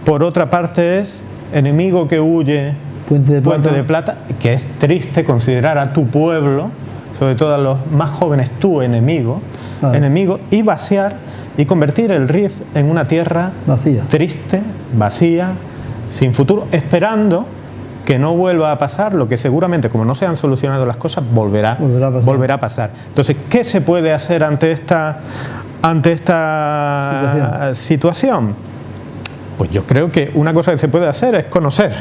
por otra parte es enemigo que huye, Puente de Plata, que es triste considerar a tu pueblo, sobre todo a los más jóvenes, tu enemigo, y vaciar y convertir el RIF en una tierra triste, vacía, sin futuro, esperando que no vuelva a pasar lo que seguramente, como no se han solucionado las cosas, volverá a pasar. Entonces, ¿qué se puede hacer ante esta situación? Pues yo creo que una cosa que se puede hacer es conocer.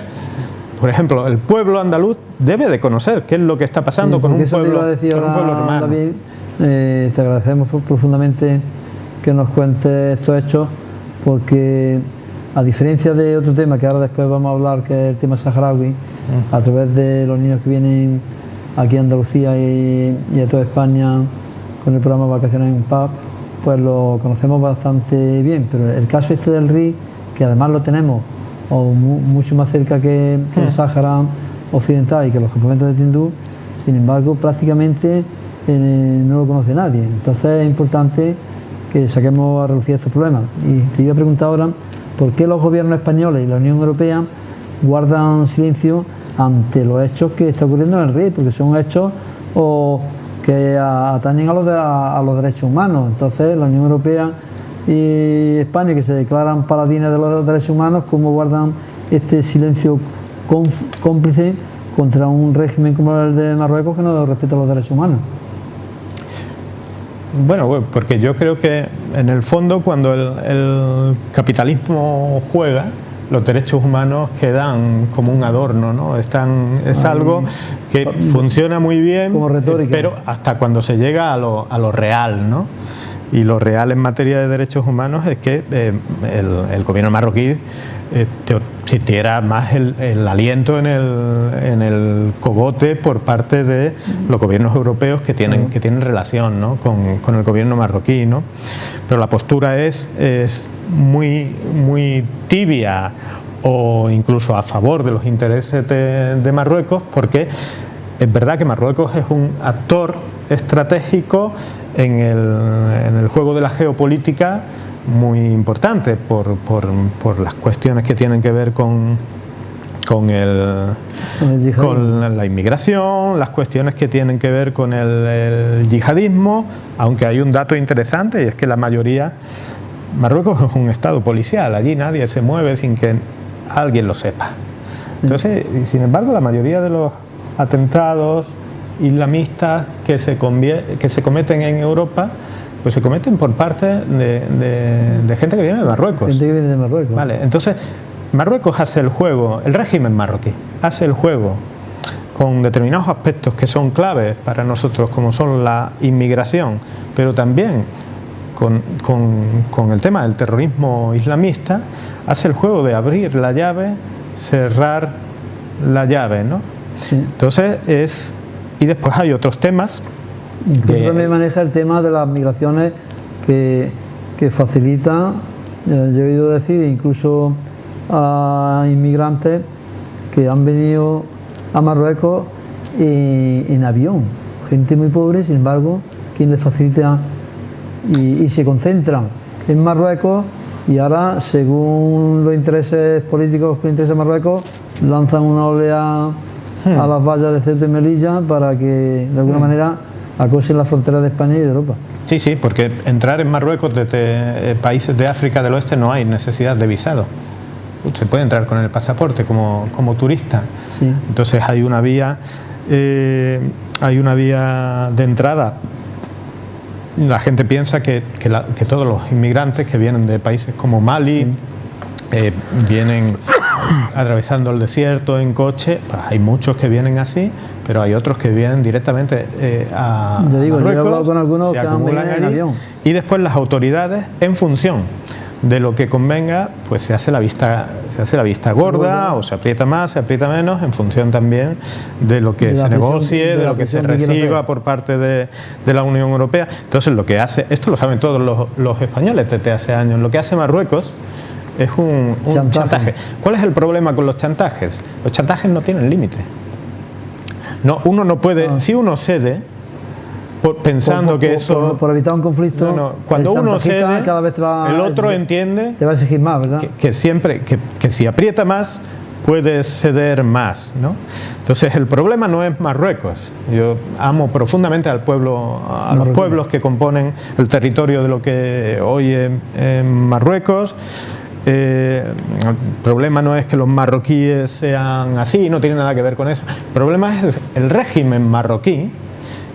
Por ejemplo, el pueblo andaluz debe de conocer qué es lo que está pasando con un pueblo hermano. David, te agradecemos profundamente que nos cuentes estos hechos, porque a diferencia de otro tema que ahora después vamos a hablar, que es el tema saharaui, a través de los niños que vienen aquí a Andalucía y a toda España con el programa Vacaciones en Paz, pues lo conocemos bastante bien, pero el caso este del RIF, que además lo tenemos mucho más cerca que el Sáhara Occidental y que los campamentos de Tinduf, sin embargo prácticamente no lo conoce nadie. Entonces es importante que saquemos a relucir estos problemas. Y te iba a preguntar ahora, ¿por qué los gobiernos españoles y la Unión Europea guardan silencio ante los hechos que está ocurriendo en el RIF? Porque son hechos que atañen a los derechos humanos. Entonces la Unión Europea y España, que se declaran paladines de los derechos humanos, ¿cómo guardan este silencio cómplice contra un régimen como el de Marruecos que no respeta los derechos humanos? Bueno, porque yo creo que en el fondo, cuando el capitalismo juega, los derechos humanos quedan como un adorno, ¿no? Es algo que funciona muy bien, como retórica, pero hasta cuando se llega a lo real, ¿no? Y lo real en materia de derechos humanos es que el gobierno marroquí sintiera más el aliento en el cogote por parte de los gobiernos europeos que tienen relación, ¿no? con el gobierno marroquí, ¿no? Pero la postura es muy tibia o incluso a favor de los intereses de Marruecos, porque es verdad que Marruecos es un actor estratégico en el juego de la geopolítica muy importante por las cuestiones que tienen que ver con la inmigración, las cuestiones que tienen que ver con el yihadismo, aunque hay un dato interesante y es que la mayoría, Marruecos es un estado policial, allí nadie se mueve sin que alguien lo sepa. Entonces, sin embargo, la mayoría de los atentados islamistas que se cometen en Europa, pues se cometen por parte de gente que viene de Marruecos. Gente que viene de Marruecos. Vale, entonces Marruecos hace el juego, el régimen marroquí hace el juego con determinados aspectos que son claves para nosotros, como son la inmigración, pero también con el tema del terrorismo islamista, hace el juego de abrir la llave, cerrar la llave, ¿no? Sí. Entonces y después hay otros temas. Incluso también maneja el tema de las migraciones que facilita, yo he oído decir, incluso a inmigrantes que han venido a Marruecos en avión, gente muy pobre, sin embargo, quien les facilita y se concentran en Marruecos, y ahora, según los intereses políticos que interesa Marruecos, lanzan una oleada a las vallas de Ceuta y Melilla para que de alguna manera acosen la frontera de España y de Europa. Sí, sí, porque entrar en Marruecos desde países de África del Oeste no hay necesidad de visado. Usted puede entrar con el pasaporte como turista. Sí. Entonces hay una vía de entrada. La gente piensa que todos los inmigrantes que vienen de países como Mali, vienen atravesando el desierto en coche. Pues hay muchos que vienen así, pero hay otros que vienen directamente a Marruecos, yo he hablado con algunos se que acumulan en allí, avión. y después las autoridades, en función de lo que convenga, pues se hace la vista gorda, o se aprieta más, se aprieta menos, en función también de lo que se negocie, de lo que se reciba por parte de la Unión Europea. Entonces lo que hace, esto lo saben todos los españoles desde hace años, lo que hace Marruecos es un chantaje. ¿Cuál es el problema con los chantajes? Los chantajes no tienen límite. No, uno no puede, si uno cede, pensando que eso... Por evitar un conflicto, cuando uno cede, cada vez el otro entiende... Te va a exigir más, ¿verdad? Que siempre, que si aprieta más, puedes ceder más, ¿no? Entonces el problema no es Marruecos. Yo amo profundamente al pueblo, a los pueblos que componen el territorio de lo que hoy es Marruecos. El problema no es que los marroquíes sean así, no tiene nada que ver con eso. El problema es el régimen marroquí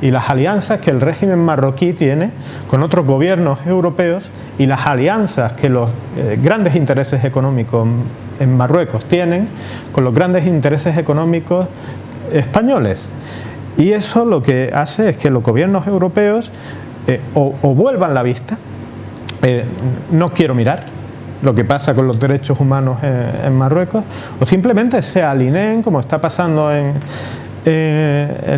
y las alianzas que el régimen marroquí tiene con otros gobiernos europeos y las alianzas que los grandes intereses económicos en Marruecos tienen con los grandes intereses económicos españoles. Y eso lo que hace es que los gobiernos europeos o vuelvan la vista, no quiero mirar lo que pasa con los derechos humanos en Marruecos, o simplemente se alineen, como está pasando en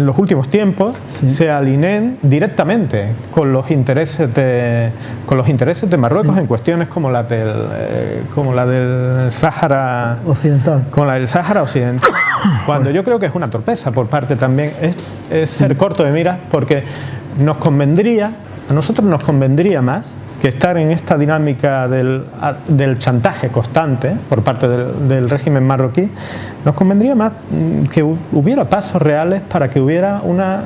los últimos tiempos, se alineen directamente con los intereses de Marruecos en cuestiones como la del Sáhara Occidental. Como la del Sáhara Occidental. Cuando yo creo que es una torpeza por parte también, es ser corto de miras, porque a nosotros nos convendría más que estar en esta dinámica del chantaje constante por parte del régimen marroquí. Nos convendría más que hubiera pasos reales para que hubiera una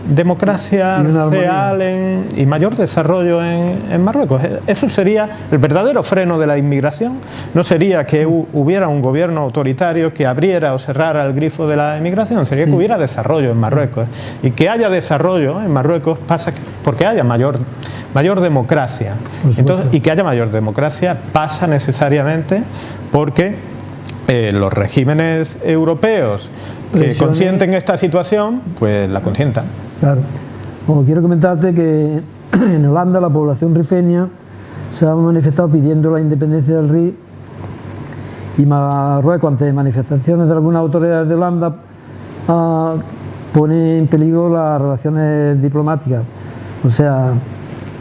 democracia real y mayor desarrollo en Marruecos. Eso sería el verdadero freno de la inmigración. No sería que hubiera un gobierno autoritario que abriera o cerrara el grifo de la inmigración, sería que hubiera desarrollo en Marruecos. Y que haya desarrollo en Marruecos pasa porque haya mayor democracia. Entonces, y que haya mayor democracia pasa necesariamente porque los regímenes europeos que consienten esta situación, pues la consientan. Claro. Bueno, quiero comentarte que en Holanda la población rifeña se ha manifestado pidiendo la independencia del Rif, y Marruecos, ante manifestaciones de algunas autoridades de Holanda, pone en peligro las relaciones diplomáticas. O sea,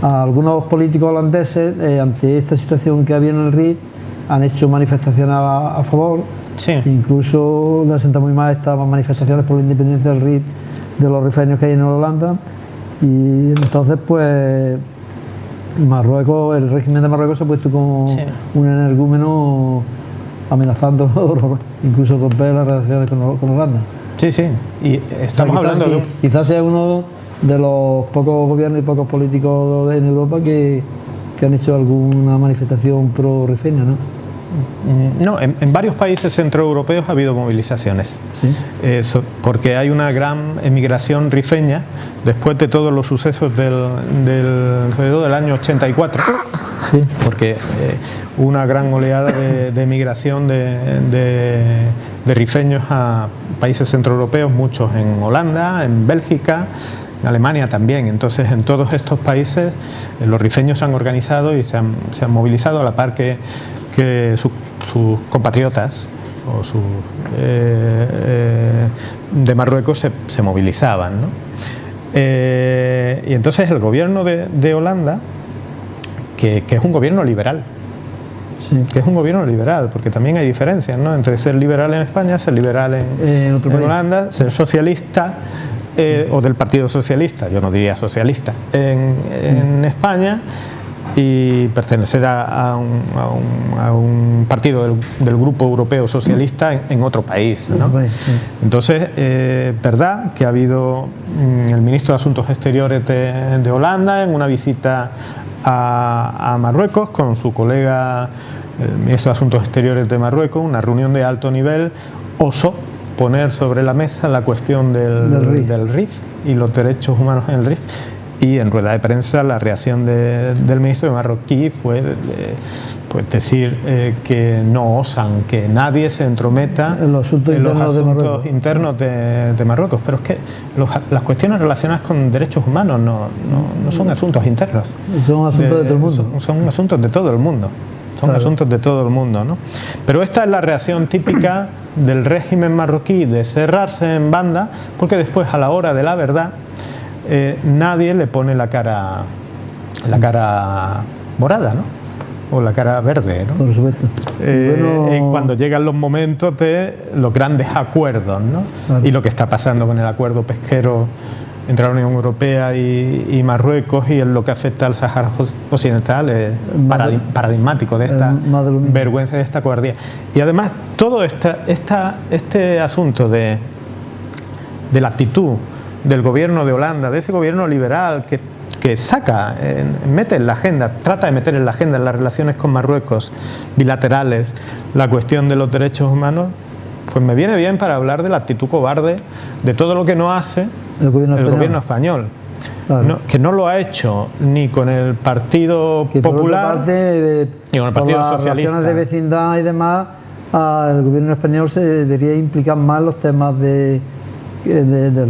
algunos políticos holandeses, ante esta situación que había en el Rif, han hecho manifestaciones a favor. Sí. Incluso le sienta muy mal estas manifestaciones por la independencia del Rif, de los rifeños que hay en Holanda. Y entonces, pues, Marruecos, el régimen de Marruecos se ha puesto como un energúmeno amenazando incluso romper las relaciones con Holanda. Sí, sí, y estamos hablando de quizás sea uno de los pocos gobiernos y pocos políticos en Europa que han hecho alguna manifestación pro-rifeña, ¿no? No, en varios países centroeuropeos ha habido movilizaciones, ¿sí? Porque hay una gran emigración rifeña después de todos los sucesos del año 84, sí. Porque una gran oleada de emigración de rifeños a países centroeuropeos, muchos en Holanda, en Bélgica, en Alemania también. Entonces, en todos estos países los rifeños se han organizado y se han movilizado a la par que sus compatriotas o de Marruecos se movilizaban, ¿no? Y entonces el gobierno de Holanda, que es un gobierno liberal, sí. Que es un gobierno liberal, porque también hay diferencias, ¿no?, entre ser liberal en España, ser liberal en Holanda, ser socialista, o del Partido Socialista, yo no diría socialista, en España, y pertenecer a un partido del Grupo Europeo Socialista en otro país, ¿no? Entonces, verdad que ha habido el ministro de Asuntos Exteriores de Holanda en una visita a Marruecos con su colega, el ministro de Asuntos Exteriores de Marruecos, una reunión de alto nivel, osó poner sobre la mesa la cuestión del Rif y los derechos humanos en el Rif. Y en rueda de prensa la reacción del ministro de marroquí fue pues decir que no osan que nadie se entrometa en los asuntos internos de Marruecos. Pero es que las cuestiones relacionadas con derechos humanos no son asuntos internos. Son asuntos de todo el mundo. Son asuntos de todo el mundo. Son asuntos de todo el mundo, ¿no? Pero esta es la reacción típica del régimen marroquí, de cerrarse en banda, porque después, a la hora de la verdad, nadie le pone la cara morada, ¿no? O la cara verde, ¿no? Por supuesto. Cuando llegan los momentos de los grandes acuerdos, ¿no? Claro. Y lo que está pasando con el acuerdo pesquero entre la Unión Europea y Marruecos, y en lo que afecta al Sáhara Occidental, es paradigmático de esta vergüenza, de esta cobardía. Y además todo este asunto de la actitud del gobierno de Holanda, de ese gobierno liberal que mete en la agenda, trata de meter en la agenda en las relaciones con Marruecos bilaterales la cuestión de los derechos humanos, pues me viene bien para hablar de la actitud cobarde de todo lo que no hace el gobierno español. Claro. Que no lo ha hecho ni con el Partido Popular ni con el Partido Socialista. Por las relaciones de vecindad y demás, el gobierno español se debería implicar más en los temas del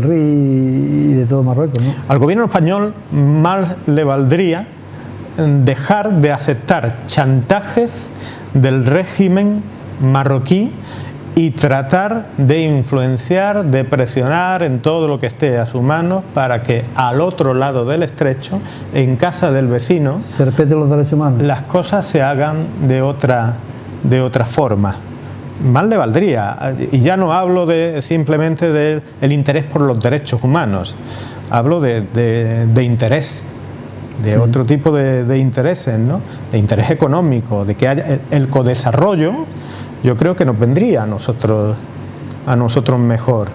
RI y de todo Marruecos, ¿no? Al gobierno español mal le valdría dejar de aceptar chantajes del régimen marroquí y tratar de influenciar, de presionar en todo lo que esté a su mano para que al otro lado del estrecho, en casa del vecino, se respeten los derechos humanos, las cosas se hagan de otra forma. Mal le valdría, y ya no hablo simplemente del interés por los derechos humanos, hablo de interés, de otro tipo de intereses, ¿no? De interés económico, de que haya el codesarrollo. Yo creo que nos vendría a nosotros a nosotros mejor.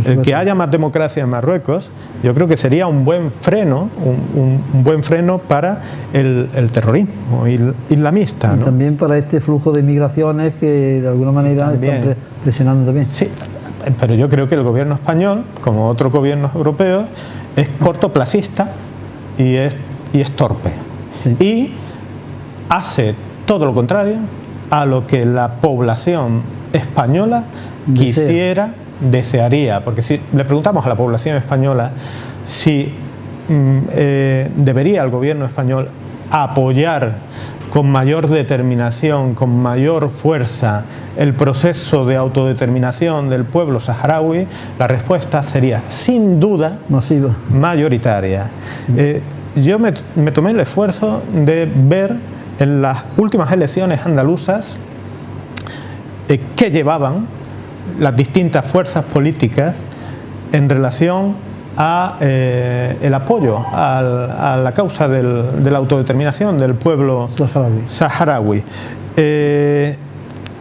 El que haya más democracia en Marruecos, yo creo que sería un buen freno, un buen freno para el terrorismo islamista, y ¿no? también para este flujo de migraciones que de alguna manera están presionando también. Sí, pero yo creo que el gobierno español, como otros gobiernos europeos, es cortoplacista y es torpe. Sí. Y hace todo lo contrario a lo que la población española desearía. Porque si le preguntamos a la población española si debería el gobierno español apoyar con mayor determinación, con mayor fuerza, el proceso de autodeterminación del pueblo saharaui, la respuesta sería, sin duda, masiva, mayoritaria. Yo me tomé el esfuerzo de ver en las últimas elecciones andaluzas qué llevaban las distintas fuerzas políticas en relación a el apoyo a la causa de la autodeterminación del pueblo saharaui.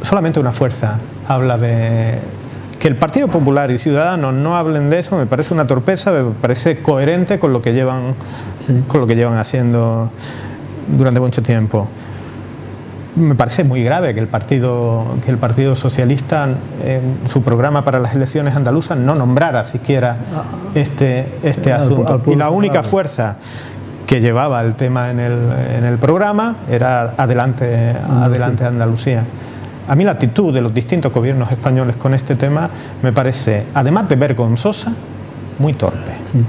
Solamente una fuerza habla de que el Partido Popular y Ciudadanos no hablen de eso. Me parece una torpeza, me parece coherente con lo que llevan, con lo que llevan haciendo durante mucho tiempo. Me parece muy grave que el Partido Socialista en su programa para las elecciones andaluzas no nombrara siquiera este asunto. Y la única fuerza que llevaba el tema en el programa era Adelante Andalucía. A mí la actitud de los distintos gobiernos españoles con este tema me parece, además de vergonzosa, muy torpe. Sí.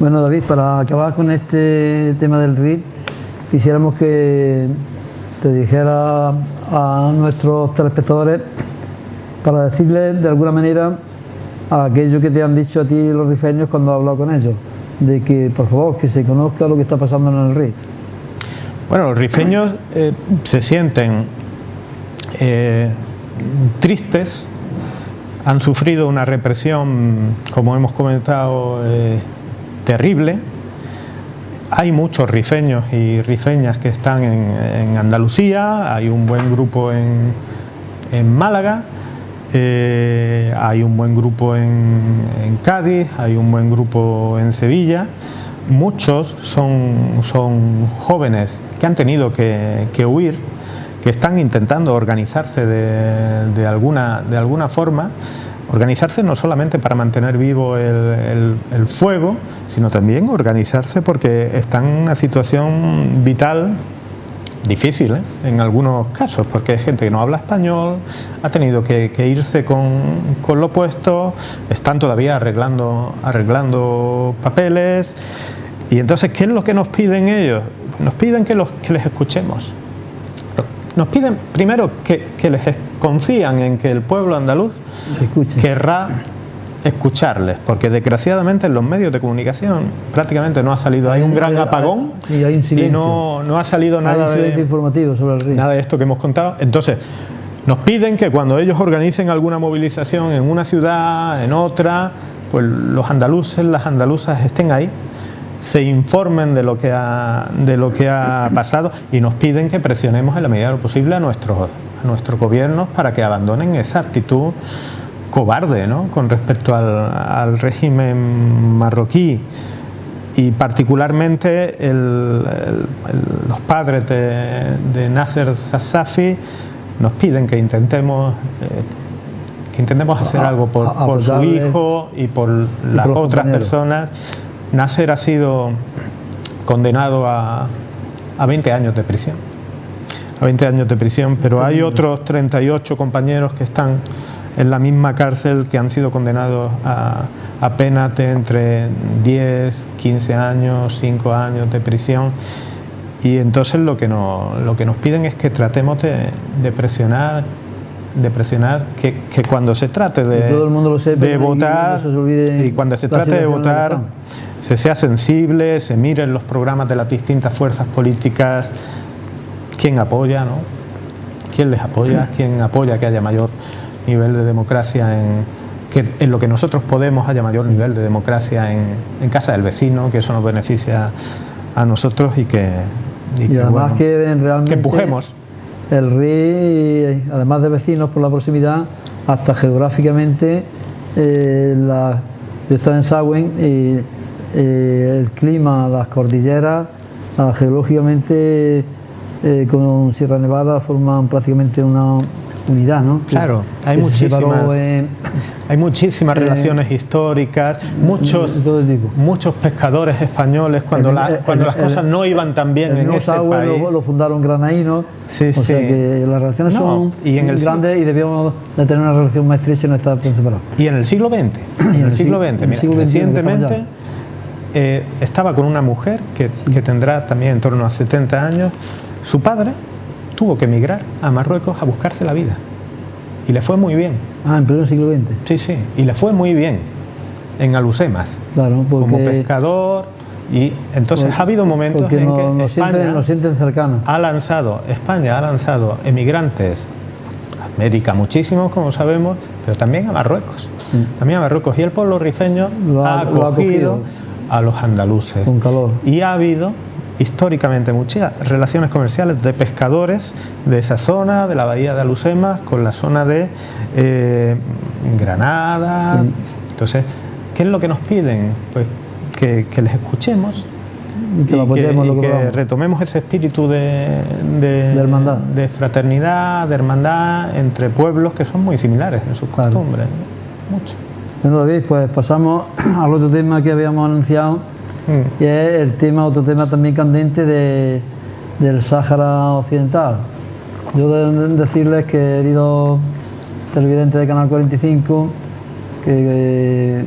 Bueno, David, para acabar con este tema del RID, quisiéramos que te dijera a nuestros telespectadores para decirles de alguna manera aquello que te han dicho a ti los rifeños cuando has hablado con ellos, de que por favor que se conozca lo que está pasando en el RID. Bueno, los rifeños se sienten tristes, han sufrido una represión, como hemos comentado, terrible. Hay muchos rifeños y rifeñas que están en Andalucía, hay un buen grupo en Málaga, hay un buen grupo en Cádiz, hay un buen grupo en Sevilla. Muchos son jóvenes que han tenido que huir, que están intentando organizarse de alguna forma, organizarse no solamente para mantener vivo el fuego, sino también organizarse porque están en una situación vital difícil, en algunos casos, porque hay gente que no habla español, ha tenido que irse con lo puesto, están todavía arreglando papeles. Y entonces, ¿qué es lo que nos piden ellos? Nos piden que les escuchemos. Nos piden primero que les confían en que el pueblo andaluz querrá escucharles, porque desgraciadamente en los medios de comunicación prácticamente no ha salido, hay un gran apagón y no ha salido nada de informativo sobre el RID. Nada de esto que hemos contado. Entonces, nos piden que cuando ellos organicen alguna movilización en una ciudad, en otra, pues los andaluces, las andaluzas estén ahí, se informen de lo que ha pasado y nos piden que presionemos en la medida de lo posible a nuestros gobiernos para que abandonen esa actitud cobarde, ¿no?, con respecto al régimen marroquí. Y particularmente los padres de Nasser Sasafi nos piden que intentemos hacer algo por su hijo y por las otras personas. Nasser ha sido condenado a 20 años de prisión. A 20 años de prisión, pero hay otros 38 compañeros que están en la misma cárcel que han sido condenados a penas de entre 10, 15 años, 5 años de prisión. Y entonces lo que nos piden es que tratemos de presionar que cuando se trate de votar y cuando se trate de votar se sea sensible, se miren los programas de las distintas fuerzas políticas, quién apoya, ¿no?, quién les apoya, quién apoya que haya mayor nivel de democracia que en lo que nosotros podemos haya mayor nivel de democracia en casa del vecino, que eso nos beneficia a nosotros y además bueno, que realmente que empujemos. El RID, además de vecinos por la proximidad, hasta geográficamente, yo estaba en Sagüen y el clima, las cordilleras, geológicamente con Sierra Nevada forman prácticamente una unidad, ¿no? Claro, hay muchísimas relaciones históricas, muchos pescadores españoles cuando las cosas no iban tan bien en este país. Lo fundaron granaínos, sí, o sea que las relaciones son grandes y debíamos de tener una relación más estrecha y no estar tan separados. Y en el siglo XX, recientemente estaba con una mujer que tendrá también en torno a 70 años. Su padre tuvo que emigrar a Marruecos a buscarse la vida y le fue muy bien. En pleno siglo XX. Sí, y le fue muy bien en Alucemas, claro, como pescador, y entonces ha habido momentos en que España nos sienten cercanos. España ha lanzado emigrantes a América muchísimos, como sabemos, pero también a Marruecos. Sí. También a Marruecos, y el pueblo rifeño ha acogido a los andaluces. Con calor. Y ha habido históricamente muchas relaciones comerciales de pescadores de esa zona, de la bahía de Alucemas, con la zona de Granada. Sí. Entonces, ¿qué es lo que nos piden? Pues que les escuchemos y que retomemos ese espíritu de hermandad, de fraternidad, de hermandad entre pueblos que son muy similares en sus costumbres. Mucho. Bueno, David, pues pasamos al otro tema que habíamos anunciado, y es otro tema también candente del Sáhara Occidental. Yo de decirles, queridos televidentes de Canal 45, que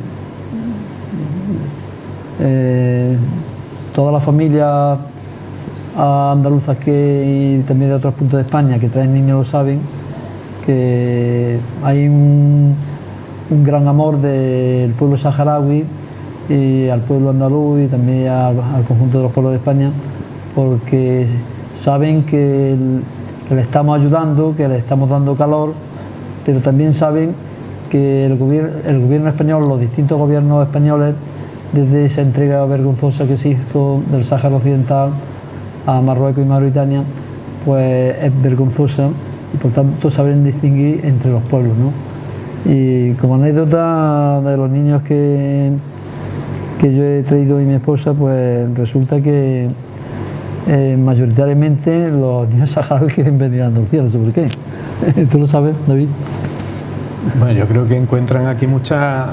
todas las familias andaluzas y también de otros puntos de España que traen niños lo saben, que hay un gran amor del pueblo saharaui y al pueblo andaluz y también al conjunto de los pueblos de España, porque saben que le estamos ayudando, que le estamos dando calor, pero también saben que el gobierno español, los distintos gobiernos españoles, desde esa entrega vergonzosa que se hizo del Sáhara Occidental a Marruecos y Mauritania, pues es vergonzosa, y por tanto saben distinguir entre los pueblos, ¿no? Y como anécdota de los niños que yo he traído y mi esposa, pues resulta que mayoritariamente los niños saharauis quieren venir a Andalucía, no sé por qué. ¿Tú lo sabes, David? Bueno, yo creo que encuentran aquí mucha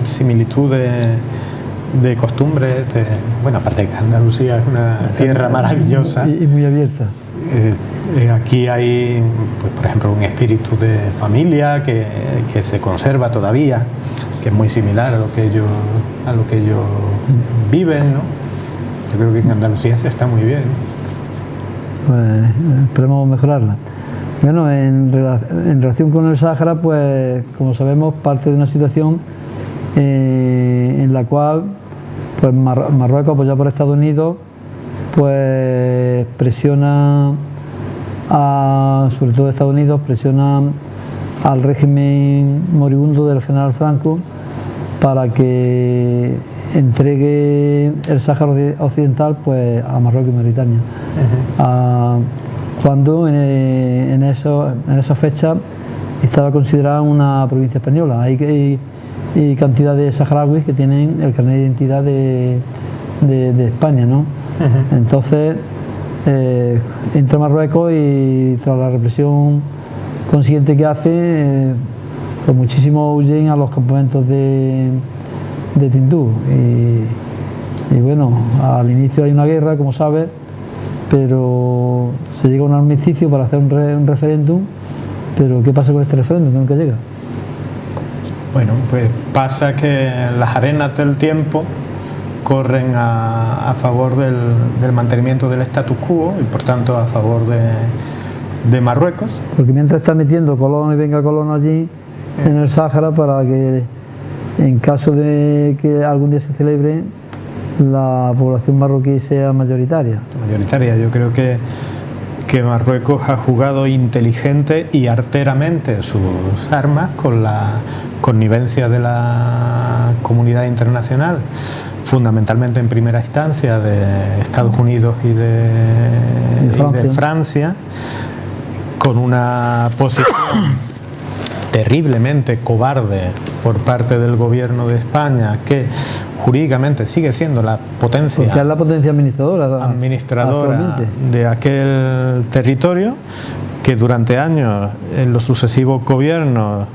similitud de costumbres. Bueno, aparte de que Andalucía es una tierra maravillosa. Y muy abierta. Aquí hay, pues, por ejemplo, un espíritu de familia que se conserva todavía, que es muy similar a lo que ellos viven, ¿no? Yo creo que en Andalucía se está muy bien. Pues esperemos mejorarla. Bueno, en relación con el Sáhara, pues como sabemos, parte de una situación en la cual pues Marruecos, apoyado por Estados Unidos, pues presiona sobre todo Estados Unidos, presiona al régimen moribundo del general Franco para que entregue el Sáhara Occidental pues a Marruecos y Mauritania. Cuando en esa fecha estaba considerada una provincia española. Hay cantidad de saharauis que tienen el carnet de identidad de España, ¿no? Entonces entra Marruecos y tras la represión consiguiente que hace, pues muchísimos huyen a los campamentos de Tinduf y bueno, al inicio hay una guerra, como sabes, pero se llega a un armisticio para hacer un referéndum. Pero ¿qué pasa con este referéndum que nunca llega? Bueno, pues pasa que las arenas del tiempo corren a favor del mantenimiento del status quo y por tanto a favor de Marruecos. Porque mientras está metiendo colonos y venga colonos allí en el Sáhara, para que en caso de que algún día se celebre, la población marroquí sea mayoritaria. Yo creo que Marruecos ha jugado inteligente y arteramente sus armas con la connivencia de la comunidad internacional, fundamentalmente en primera instancia de Estados Unidos y de Francia, con una posición terriblemente cobarde por parte del gobierno de España, que jurídicamente sigue siendo la potencia, porque es la potencia administradora de aquel territorio, que durante años en los sucesivos gobiernos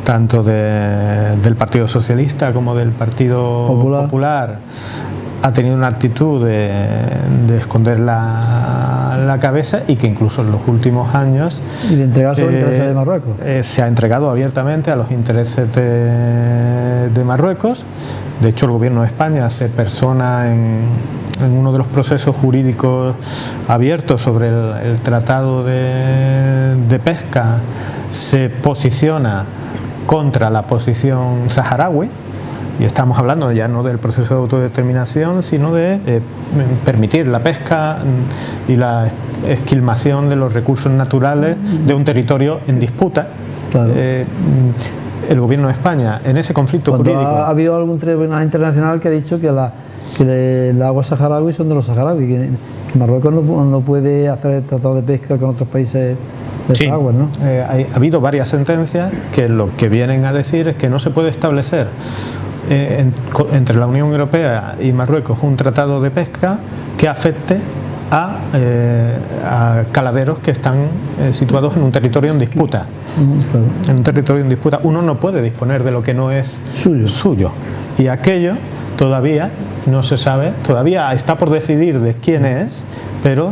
tanto del Partido Socialista como del Partido Popular ha tenido una actitud de esconder la cabeza, y que incluso en los últimos años y de entregarse a los intereses de Marruecos, se ha entregado abiertamente a los intereses de Marruecos. De hecho, el gobierno de España se persona en uno de los procesos jurídicos abiertos sobre el tratado de pesca, se posiciona contra la posición saharaui, y estamos hablando ya no del proceso de autodeterminación, sino de permitir la pesca y la esquilmación de los recursos naturales de un territorio en disputa. Claro. El gobierno de España en ese conflicto jurídico... Ha habido algún tribunal internacional que ha dicho que el agua saharaui son de los saharauis, que Marruecos no puede hacer el tratado de pesca con otros países de esas aguas, ¿no? Ha habido varias sentencias que lo que vienen a decir es que no se puede establecer entre la Unión Europea y Marruecos un tratado de pesca que afecte a caladeros que están situados en un territorio en disputa. Claro. En un territorio en disputa uno no puede disponer de lo que no es suyo, y aquello todavía no se sabe, todavía está por decidir de quién es, pero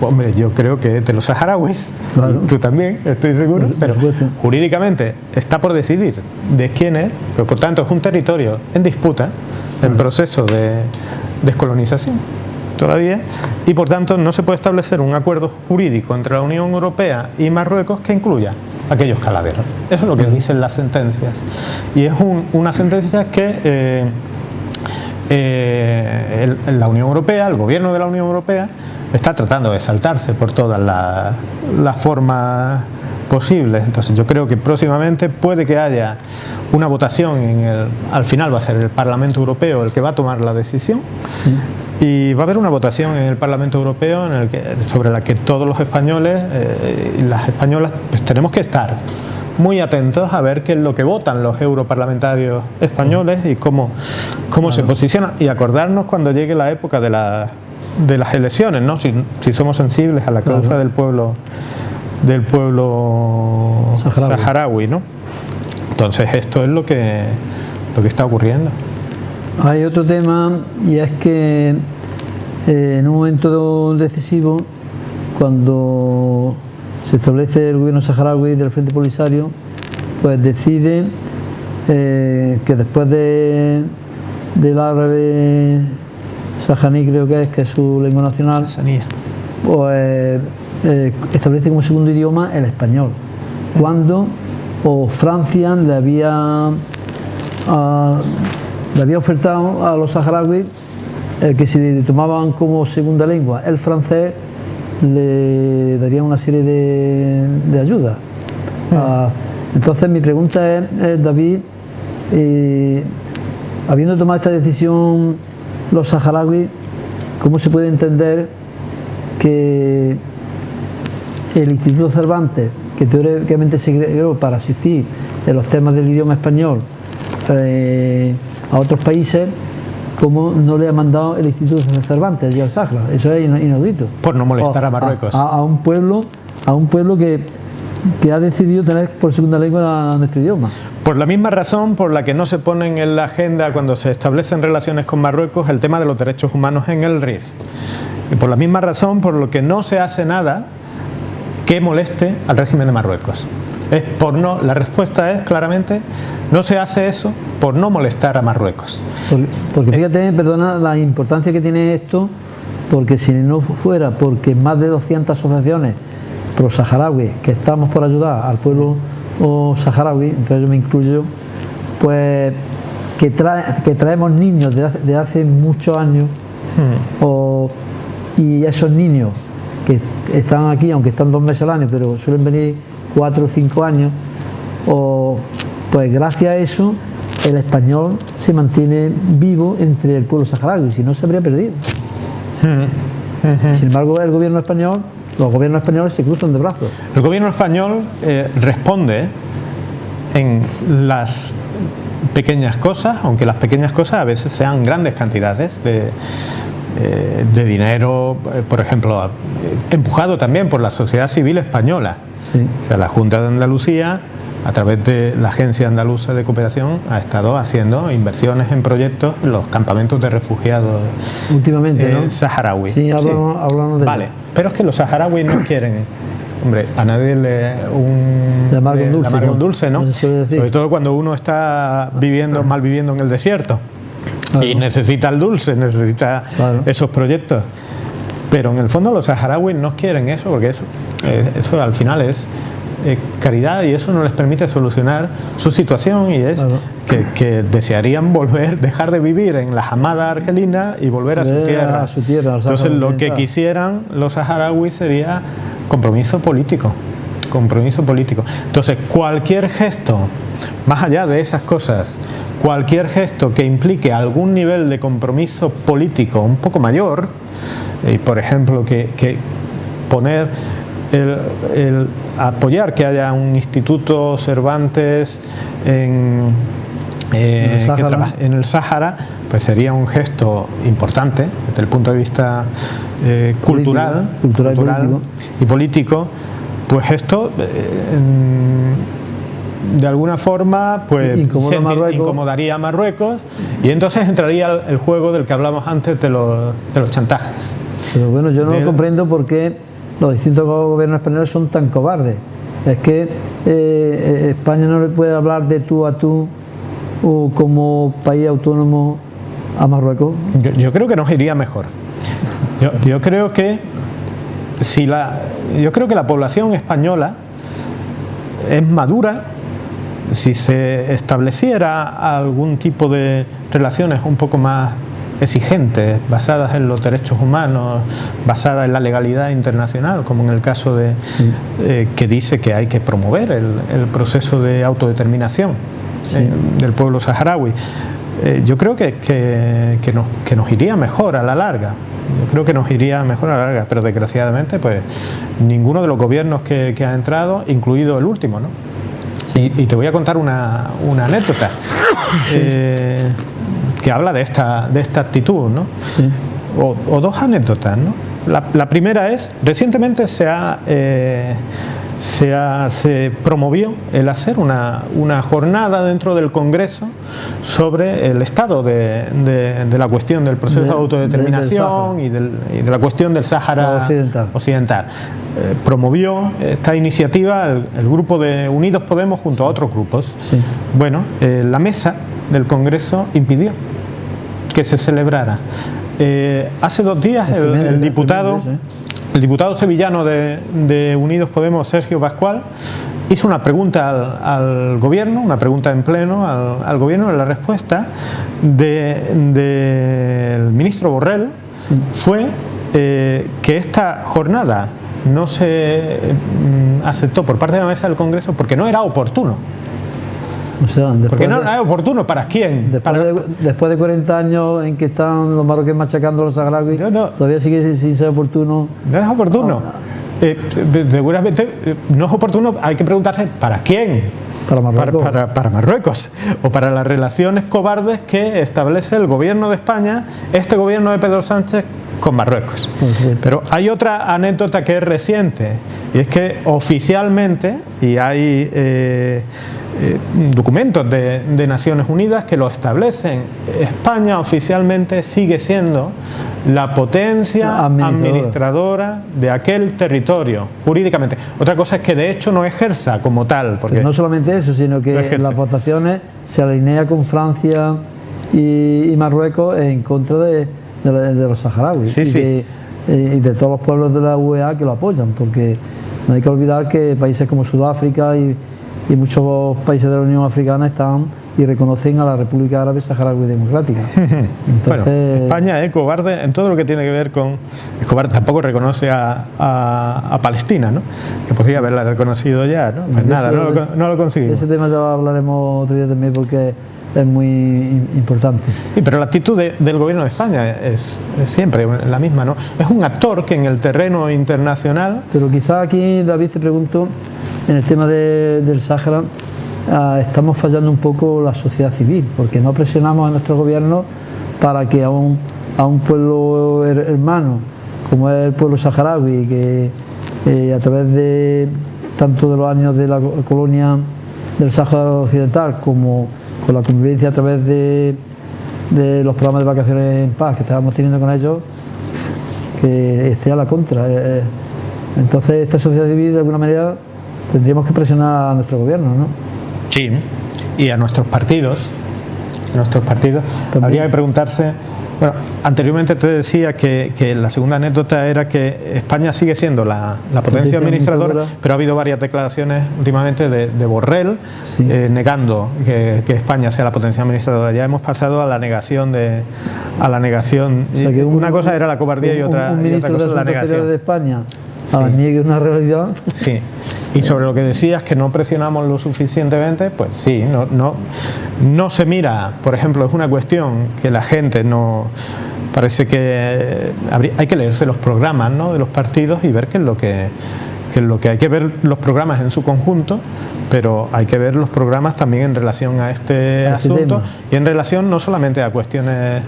hombre, yo creo que de los saharauis, claro. Tú también, estoy seguro, pero jurídicamente está por decidir de quién es, pero por tanto es un territorio en disputa, en proceso de descolonización todavía, y por tanto no se puede establecer un acuerdo jurídico entre la Unión Europea y Marruecos que incluya aquellos caladeros. Eso es lo que dicen las sentencias, y es una sentencia que la Unión Europea, el gobierno de la Unión Europea, está tratando de saltarse por todas las formas posibles. Entonces yo creo que próximamente puede que haya una votación al final va a ser el Parlamento Europeo el que va a tomar la decisión, y va a haber una votación en el Parlamento Europeo sobre la que todos los españoles y las españolas pues tenemos que estar muy atentos a ver qué es lo que votan los europarlamentarios españoles y cómo se posicionan, y acordarnos cuando llegue la época de las elecciones, ¿no? Si somos sensibles a la causa del pueblo saharaui, ¿no? Entonces esto es lo que está ocurriendo. Hay otro tema, y es que en un momento decisivo, cuando se establece el gobierno saharaui del Frente Polisario, pues decide que después del árabe sahaní, creo que es su lengua nacional, pues establece como segundo idioma el español, cuando Francia le había ofertado a los saharauis que si tomaban como segunda lengua el francés, le darían una serie de ayudas. Entonces mi pregunta es, David, habiendo tomado esta decisión los saharauis, ¿cómo se puede entender que el Instituto Cervantes, que teóricamente se creó para asistir en los temas del idioma español a otros países, cómo no le ha mandado el Instituto Cervantes y al Sahara? Eso es inaudito. Por no molestar a Marruecos. A un pueblo que ha decidido tener por segunda lengua nuestro idioma. Por la misma razón por la que no se ponen en la agenda cuando se establecen relaciones con Marruecos el tema de los derechos humanos en el Rif. Y por la misma razón por lo que no se hace nada que moleste al régimen de Marruecos. La respuesta es claramente, no se hace eso por no molestar a Marruecos. Porque fíjate, perdona, la importancia que tiene esto, porque si no fuera porque más de 200 asociaciones pro-saharauis que estamos por ayudar al pueblo saharaui, entre ellos me incluyo, pues que traemos niños de hace muchos años, y esos niños que están aquí, aunque están 2 meses al año, pero suelen venir 4 o 5 años, pues gracias a eso el español se mantiene vivo entre el pueblo saharaui, si no se habría perdido. Sin embargo, los gobiernos españoles se cruzan de brazos. El gobierno español responde en las pequeñas cosas, aunque las pequeñas cosas a veces sean grandes cantidades de dinero, por ejemplo, empujado también por la sociedad civil española. Sí. O sea, la Junta de Andalucía, a través de la Agencia Andaluza de Cooperación, ha estado haciendo inversiones en proyectos en los campamentos de refugiados últimamente, ¿no? Saharauis. Sí, hablamos de vale, pero es que los saharauis no quieren, hombre, a nadie le amarga un dulce, ¿no? Sobre todo cuando uno está mal viviendo en el desierto. Claro. Y necesita el dulce, necesita esos proyectos. Pero en el fondo los saharauis no quieren eso, porque eso al final es caridad, y eso no les permite solucionar su situación, y es que desearían dejar de vivir en la Hamada argelina y volver a su tierra. Entonces lo que quisieran los saharauis sería compromiso político. Entonces cualquier gesto, más allá de esas cosas, cualquier gesto que implique algún nivel de compromiso político un poco mayor, por ejemplo, que poner el apoyar que haya un instituto Cervantes en el Sáhara, pues sería un gesto importante desde el punto de vista cultural y político. Pues esto de alguna forma pues incomodaría a Marruecos, y entonces entraría el juego del que hablamos antes de los chantajes. Pero bueno, yo no comprendo por qué los distintos gobiernos españoles son tan cobardes. Es que España no le puede hablar de tú a tú o como país autónomo a Marruecos. Yo creo que nos iría mejor. Yo creo que la población española es madura si se estableciera algún tipo de relaciones un poco más exigentes, basadas en los derechos humanos, basadas en la legalidad internacional, como en el caso de que dice que hay que promover el proceso de autodeterminación del pueblo saharaui. Yo creo que nos iría mejor a la larga. Pero desgraciadamente pues ninguno de los gobiernos que ha entrado, incluido el último, ¿no? Y te voy a contar una anécdota que habla de esta actitud, ¿no? Sí. O dos anécdotas, ¿no? La primera es, recientemente se promovió el hacer una jornada dentro del Congreso sobre el estado de la cuestión del proceso de autodeterminación y de la cuestión del Sáhara Occidental. Promovió esta iniciativa el grupo de Unidos Podemos junto a otros grupos. Sí. Bueno, la mesa del Congreso impidió que se celebrara. Hace 2 días el diputado sevillano de Unidos Podemos, Sergio Pascual, hizo una pregunta al gobierno, una pregunta en pleno al gobierno. La respuesta del ministro Borrell fue que esta jornada no se aceptó por parte de la mesa del Congreso porque no era oportuno. O sea, porque no era oportuno. ¿Para quién? Después de 40 años en que están los marroquíes machacando a los saharauis, todavía sigue sin ser oportuno. No es oportuno. Seguramente no es oportuno. Hay que preguntarse ¿para quién? Para Marruecos. Para Marruecos, o para las relaciones cobardes que establece el gobierno de España, este gobierno de Pedro Sánchez, con Marruecos. Pero hay otra anécdota que es reciente, y es que oficialmente, y hay documentos de Naciones Unidas que lo establecen, España oficialmente sigue siendo la potencia administradora de aquel territorio, jurídicamente. Otra cosa es que de hecho no ejerza como tal. Porque no solamente eso, sino que en las votaciones se alinea con Francia y Marruecos en contra de los saharauis y de todos los pueblos de la UEA que lo apoyan, porque no hay que olvidar que países como Sudáfrica y muchos países de la Unión Africana están y reconocen a la República Árabe Saharaui Democrática. Entonces, bueno, España es cobarde en todo lo que tiene que ver con... Es cobarde, tampoco reconoce a Palestina, ¿no? Que podría haberla reconocido ya, ¿no? Pues nada, no lo conseguimos. Ese tema ya hablaremos otro día también, porque es muy importante. Sí, pero la actitud del gobierno de España es siempre la misma, ¿no? Es un actor que en el terreno internacional... Pero quizá aquí, David, te pregunto, en el tema del Sáhara, estamos fallando un poco la sociedad civil, porque no presionamos a nuestro gobierno para que a un pueblo hermano, como es el pueblo saharaui, que a través de tanto de los años de la colonia del Sáhara Occidental como con la convivencia a través de los programas de vacaciones en paz que estábamos teniendo con ellos, que esté a la contra. Entonces esta sociedad civil de alguna manera tendríamos que presionar a nuestro gobierno, ¿no? Sí, y a nuestros partidos. Habría que preguntarse. Bueno, anteriormente te decía que la segunda anécdota era que España sigue siendo la potencia administradora, pero ha habido varias declaraciones últimamente de Borrell, sí, negando que España sea la potencia administradora. Ya hemos pasado a la negación. O sea, que una cosa era la cobardía y otra cosa es la negación. De España niegue una realidad. Sí. Y sobre lo que decías, que no presionamos lo suficientemente, pues sí, no se mira. Por ejemplo, es una cuestión que la gente no... Parece que hay que leerse los programas, ¿no?, de los partidos y ver qué es lo que hay que ver los programas en su conjunto, pero hay que ver los programas también en relación a este asunto tema. Y en relación no solamente a cuestiones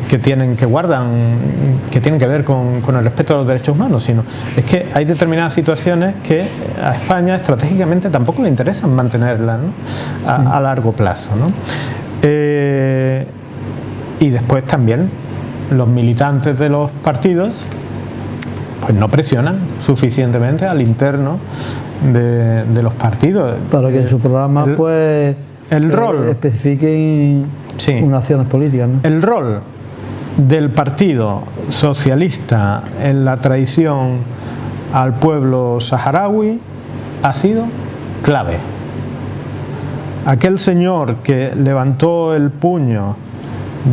que tienen que ver con el respeto a los derechos humanos, sino es que hay determinadas situaciones que a España estratégicamente tampoco le interesan mantenerlas, ¿no?, a largo plazo, ¿no? Y después también los militantes de los partidos pues no presionan suficientemente al interno de los partidos. Para que en su programa el rol especifiquen unas acciones políticas, ¿no? El rol del Partido Socialista en la traición al pueblo saharaui ha sido clave. Aquel señor que levantó el puño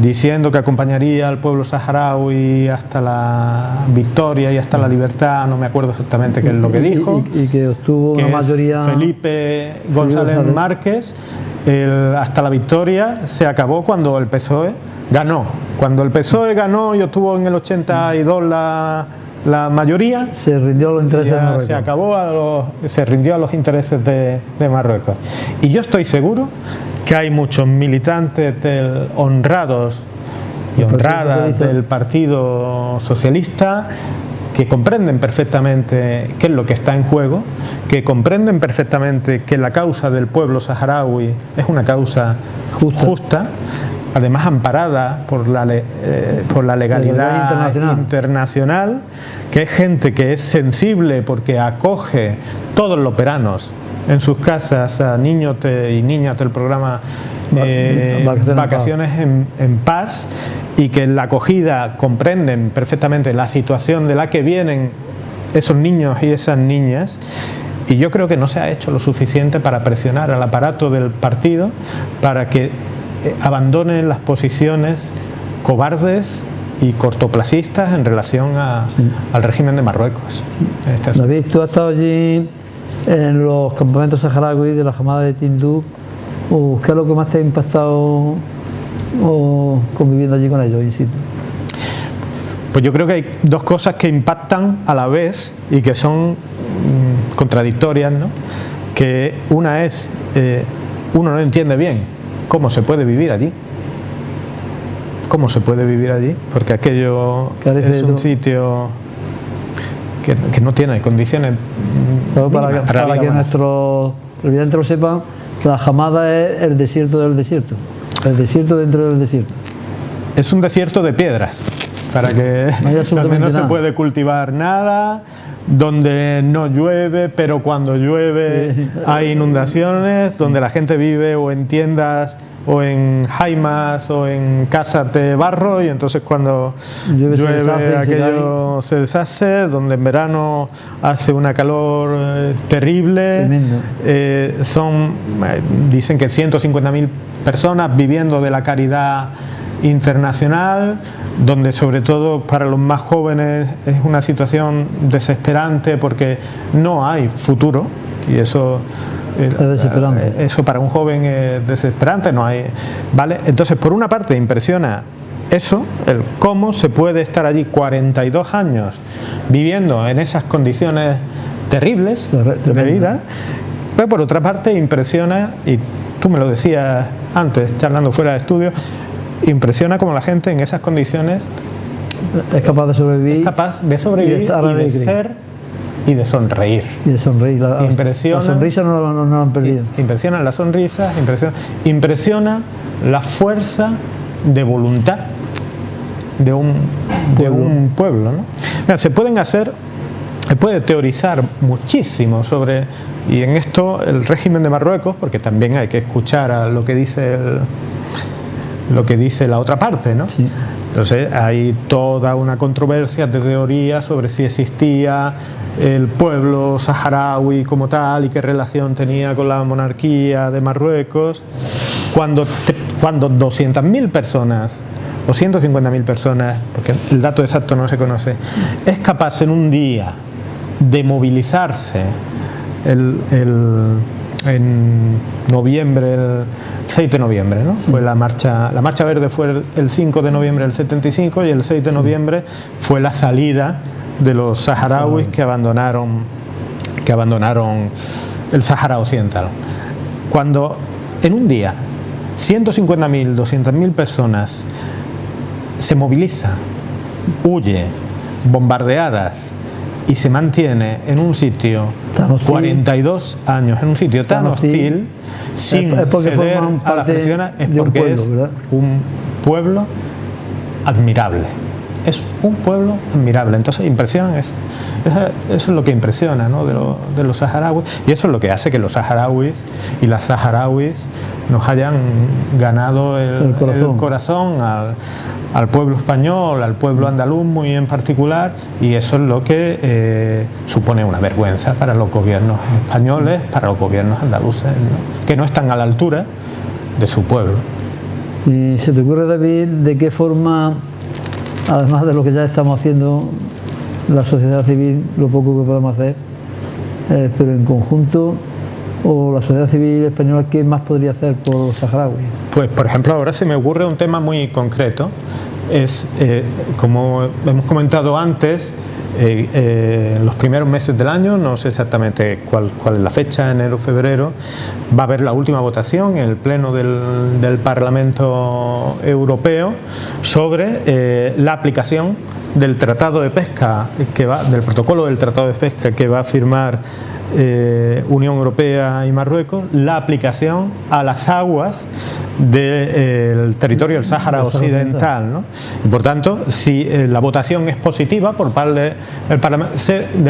diciendo que acompañaría al pueblo saharaui hasta la victoria y hasta la libertad, no me acuerdo exactamente qué es lo que dijo, y que obtuvo una mayoría. Felipe González Márquez, hasta la victoria se acabó cuando el PSOE ganó. Cuando el PSOE ganó y obtuvo en el 82 la mayoría, se rindió a los intereses de Marruecos. Se rindió a los intereses de Marruecos. Y yo estoy seguro que hay muchos militantes honrados y honradas del Partido Socialista que comprenden perfectamente qué es lo que está en juego, que comprenden perfectamente que la causa del pueblo saharaui es una causa justa, además amparada por la legalidad internacional, que es gente que es sensible porque acoge todos los veranos en sus casas a niños y niñas del programa Vacaciones en Paz, y que en la acogida comprenden perfectamente la situación de la que vienen esos niños y esas niñas. Y yo creo que no se ha hecho lo suficiente para presionar al aparato del partido para que abandonen las posiciones cobardes y cortoplacistas en relación al régimen de Marruecos. David, tú has estado allí en los campamentos saharauis de la Hamada de Tinduf. ¿Qué es lo que más te ha impactado conviviendo allí con ellos in situ? Pues yo creo que hay dos cosas que impactan a la vez y que son contradictorias, ¿no? Que una es, uno no entiende bien cómo se puede vivir allí. ¿Cómo se puede vivir allí? Porque aquello es un sitio que no tiene condiciones. Para que nuestros televidentes lo sepan, la Hamada es el desierto del desierto. El desierto dentro del desierto. Es un desierto de piedras, para que donde no se puede cultivar nada, donde no llueve, pero cuando llueve hay inundaciones, donde la gente vive o en tiendas o en jaimas o en casas de barro, y entonces cuando llueve aquello se deshace, donde en verano hace una calor terrible. Dicen que 150.000 personas viviendo de la caridad internacional, donde sobre todo para los más jóvenes es una situación desesperante porque no hay futuro, y eso para un joven es desesperante, no hay, ¿vale? Entonces, por una parte impresiona eso, el cómo se puede estar allí 42 años viviendo en esas condiciones terribles de vida, Pero por otra parte impresiona, y tú me lo decías antes, charlando fuera de estudio, impresiona como la gente en esas condiciones es capaz de sobrevivir, y de ser y de sonreír. Y de sonreír. La sonrisa no la han perdido. Impresionan las sonrisas, impresiona la fuerza de voluntad de un pueblo, ¿no? Mira, se puede teorizar muchísimo sobre, y en esto el régimen de Marruecos, porque también hay que escuchar a lo que dice la otra parte, ¿no? Sí. Entonces hay toda una controversia de teoría sobre si existía el pueblo saharaui como tal y qué relación tenía con la monarquía de Marruecos, cuando 200.000 personas o 150.000 personas, porque el dato exacto no se conoce, es capaz en un día de movilizarse en noviembre, el 6 de noviembre, ¿no? Sí. Fue la marcha verde fue el 5 de noviembre del 75 y el 6 de noviembre fue la salida de los saharauis que abandonaron el Sáhara Occidental. Cuando en un día 150.000, 200.000 personas se moviliza, huye, bombardeadas y se mantiene en un sitio 42 años, en un sitio tan hostil, sin ceder a las presiones, es porque es un pueblo admirable. Es un pueblo admirable. Entonces impresiona, eso es lo que impresiona, ¿no? de los saharauis, y eso es lo que hace que los saharauis y las saharauis nos hayan ganado el corazón al pueblo español, al pueblo andaluz muy en particular, y eso es lo que supone una vergüenza para los gobiernos españoles, para los gobiernos andaluces, ¿no? Que no están a la altura de su pueblo. ¿Y se te ocurre, David, de qué forma, además de lo que ya estamos haciendo, la sociedad civil, lo poco que podemos hacer, pero en conjunto, o la sociedad civil española, qué más podría hacer por los saharauis? Pues, por ejemplo, ahora se me ocurre un tema muy concreto. Es, como hemos comentado antes, en los primeros meses del año, no sé exactamente cuál es la fecha, enero, febrero, va a haber la última votación en el Pleno del Parlamento Europeo sobre la aplicación del Tratado de Pesca, del protocolo del Tratado de Pesca que va a firmar Unión Europea y Marruecos, la aplicación a las aguas del territorio del Sáhara Occidental, ¿no? Y por tanto, si la votación es positiva por parte del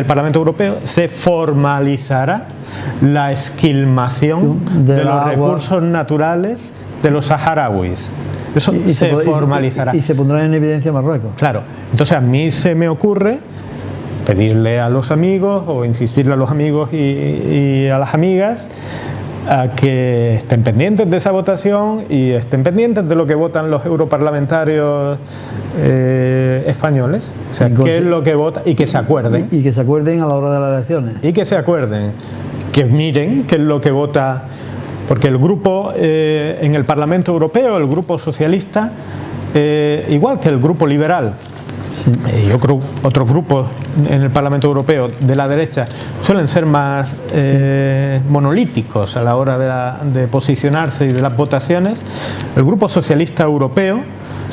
Parlamento Europeo, se formalizará la esquilmación de los recursos naturales de los saharauis. Eso se formalizará. Y se pondrá en evidencia Marruecos. Claro. Entonces a mí se me ocurre pedirle a los amigos o insistirle a los amigos y a las amigas a que estén pendientes de esa votación y estén pendientes de lo que votan los europarlamentarios españoles. O sea, qué es lo que vota y que se acuerden. Y que se acuerden a la hora de las elecciones. Y que se acuerden, que miren qué es lo que vota, porque el grupo en el Parlamento Europeo, el grupo socialista, igual que el grupo liberal, sí, y otros grupos en el Parlamento Europeo de la derecha suelen ser más monolíticos a la hora de posicionarse y de las votaciones. El grupo socialista europeo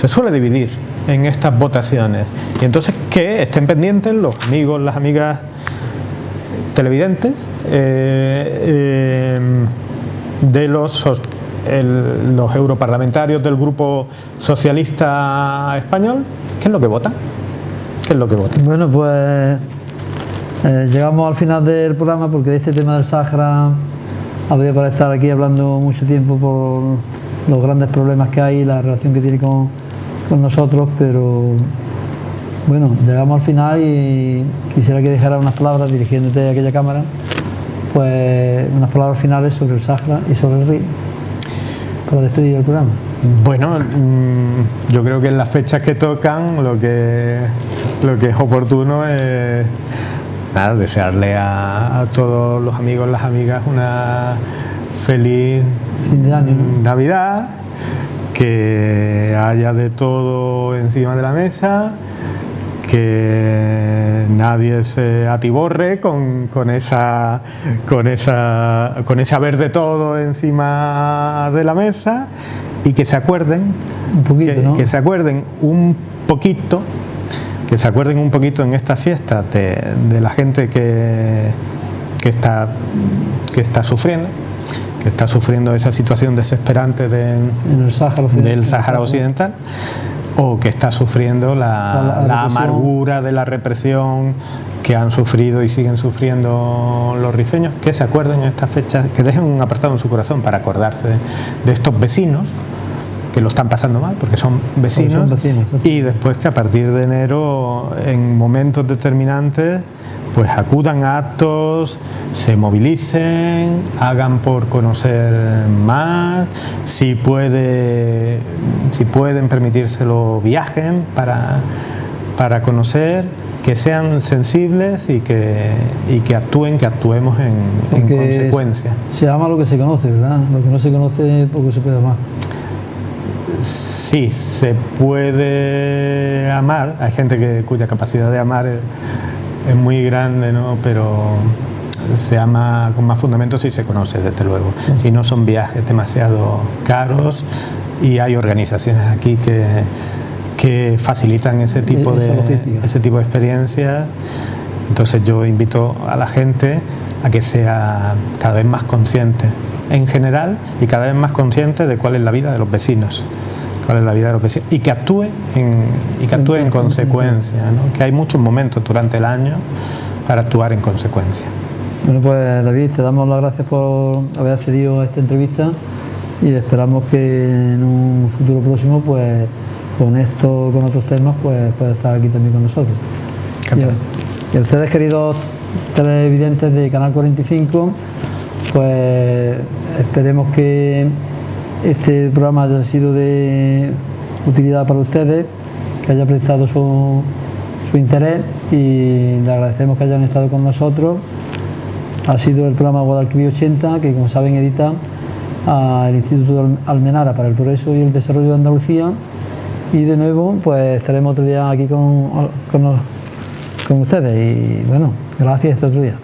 se suele dividir en estas votaciones, y entonces que estén pendientes los amigos, las amigas televidentes de los europarlamentarios del grupo socialista español. ¿Qué es lo que votan? ¿Qué es lo que votan? Bueno, pues llegamos al final del programa, porque de este tema del Sáhara habría para estar aquí hablando mucho tiempo por los grandes problemas que hay y la relación que tiene con nosotros, pero bueno, llegamos al final y quisiera que dejara unas palabras, dirigiéndote a aquella cámara, pues unas palabras finales sobre el Sáhara y sobre el río, para despedir el programa. Bueno, yo creo que en las fechas que tocan lo que es oportuno es desearle a todos los amigos, las amigas, una feliz Navidad, que haya de todo encima de la mesa, que nadie se atiborre con ese haber de todo encima de la mesa, y que se acuerden Un poquito, ¿no? que se acuerden un poquito en estas fiestas de la gente que está sufriendo esa situación desesperante En el Sáhara del Sáhara Occidental, o que está sufriendo la amargura de la represión que han sufrido y siguen sufriendo los rifeños, que se acuerden en estas fechas, que dejen un apartado en su corazón para acordarse de estos vecinos que lo están pasando mal, porque son vecinos, y después que a partir de enero, en momentos determinantes, pues acudan a actos, se movilicen, hagan por conocer más, si pueden permitírselo, viajen para conocer, que sean sensibles y que actuemos en consecuencia. Se ama lo que se conoce, ¿verdad? Lo que no se conoce, poco se puede amar. Sí, se puede amar. Hay gente cuya capacidad de amar es muy grande, ¿no? Pero se ama con más fundamentos si se conoce, desde luego. Y no son viajes demasiado caros, y hay organizaciones aquí que facilitan ese tipo de experiencias. Entonces yo invito a la gente a que sea cada vez más consciente en general, y cada vez más consciente de cuál es la vida de los vecinos, y que actúe en consecuencia, ¿no? Que hay muchos momentos durante el año para actuar en consecuencia. Bueno, pues David, te damos las gracias por haber accedido a esta entrevista, y esperamos que en un futuro próximo, pues con otros temas, pues pueda estar aquí también con nosotros. Y a ustedes, queridos televidentes de Canal 45, pues esperemos que este programa haya sido de utilidad para ustedes, que haya prestado su interés, y le agradecemos que hayan estado con nosotros. Ha sido el programa Guadalquivir 80, que, como saben, edita al Instituto Almenara para el Progreso y el Desarrollo de Andalucía, y de nuevo pues estaremos otro día aquí con ustedes, y bueno, gracias, hasta otro día.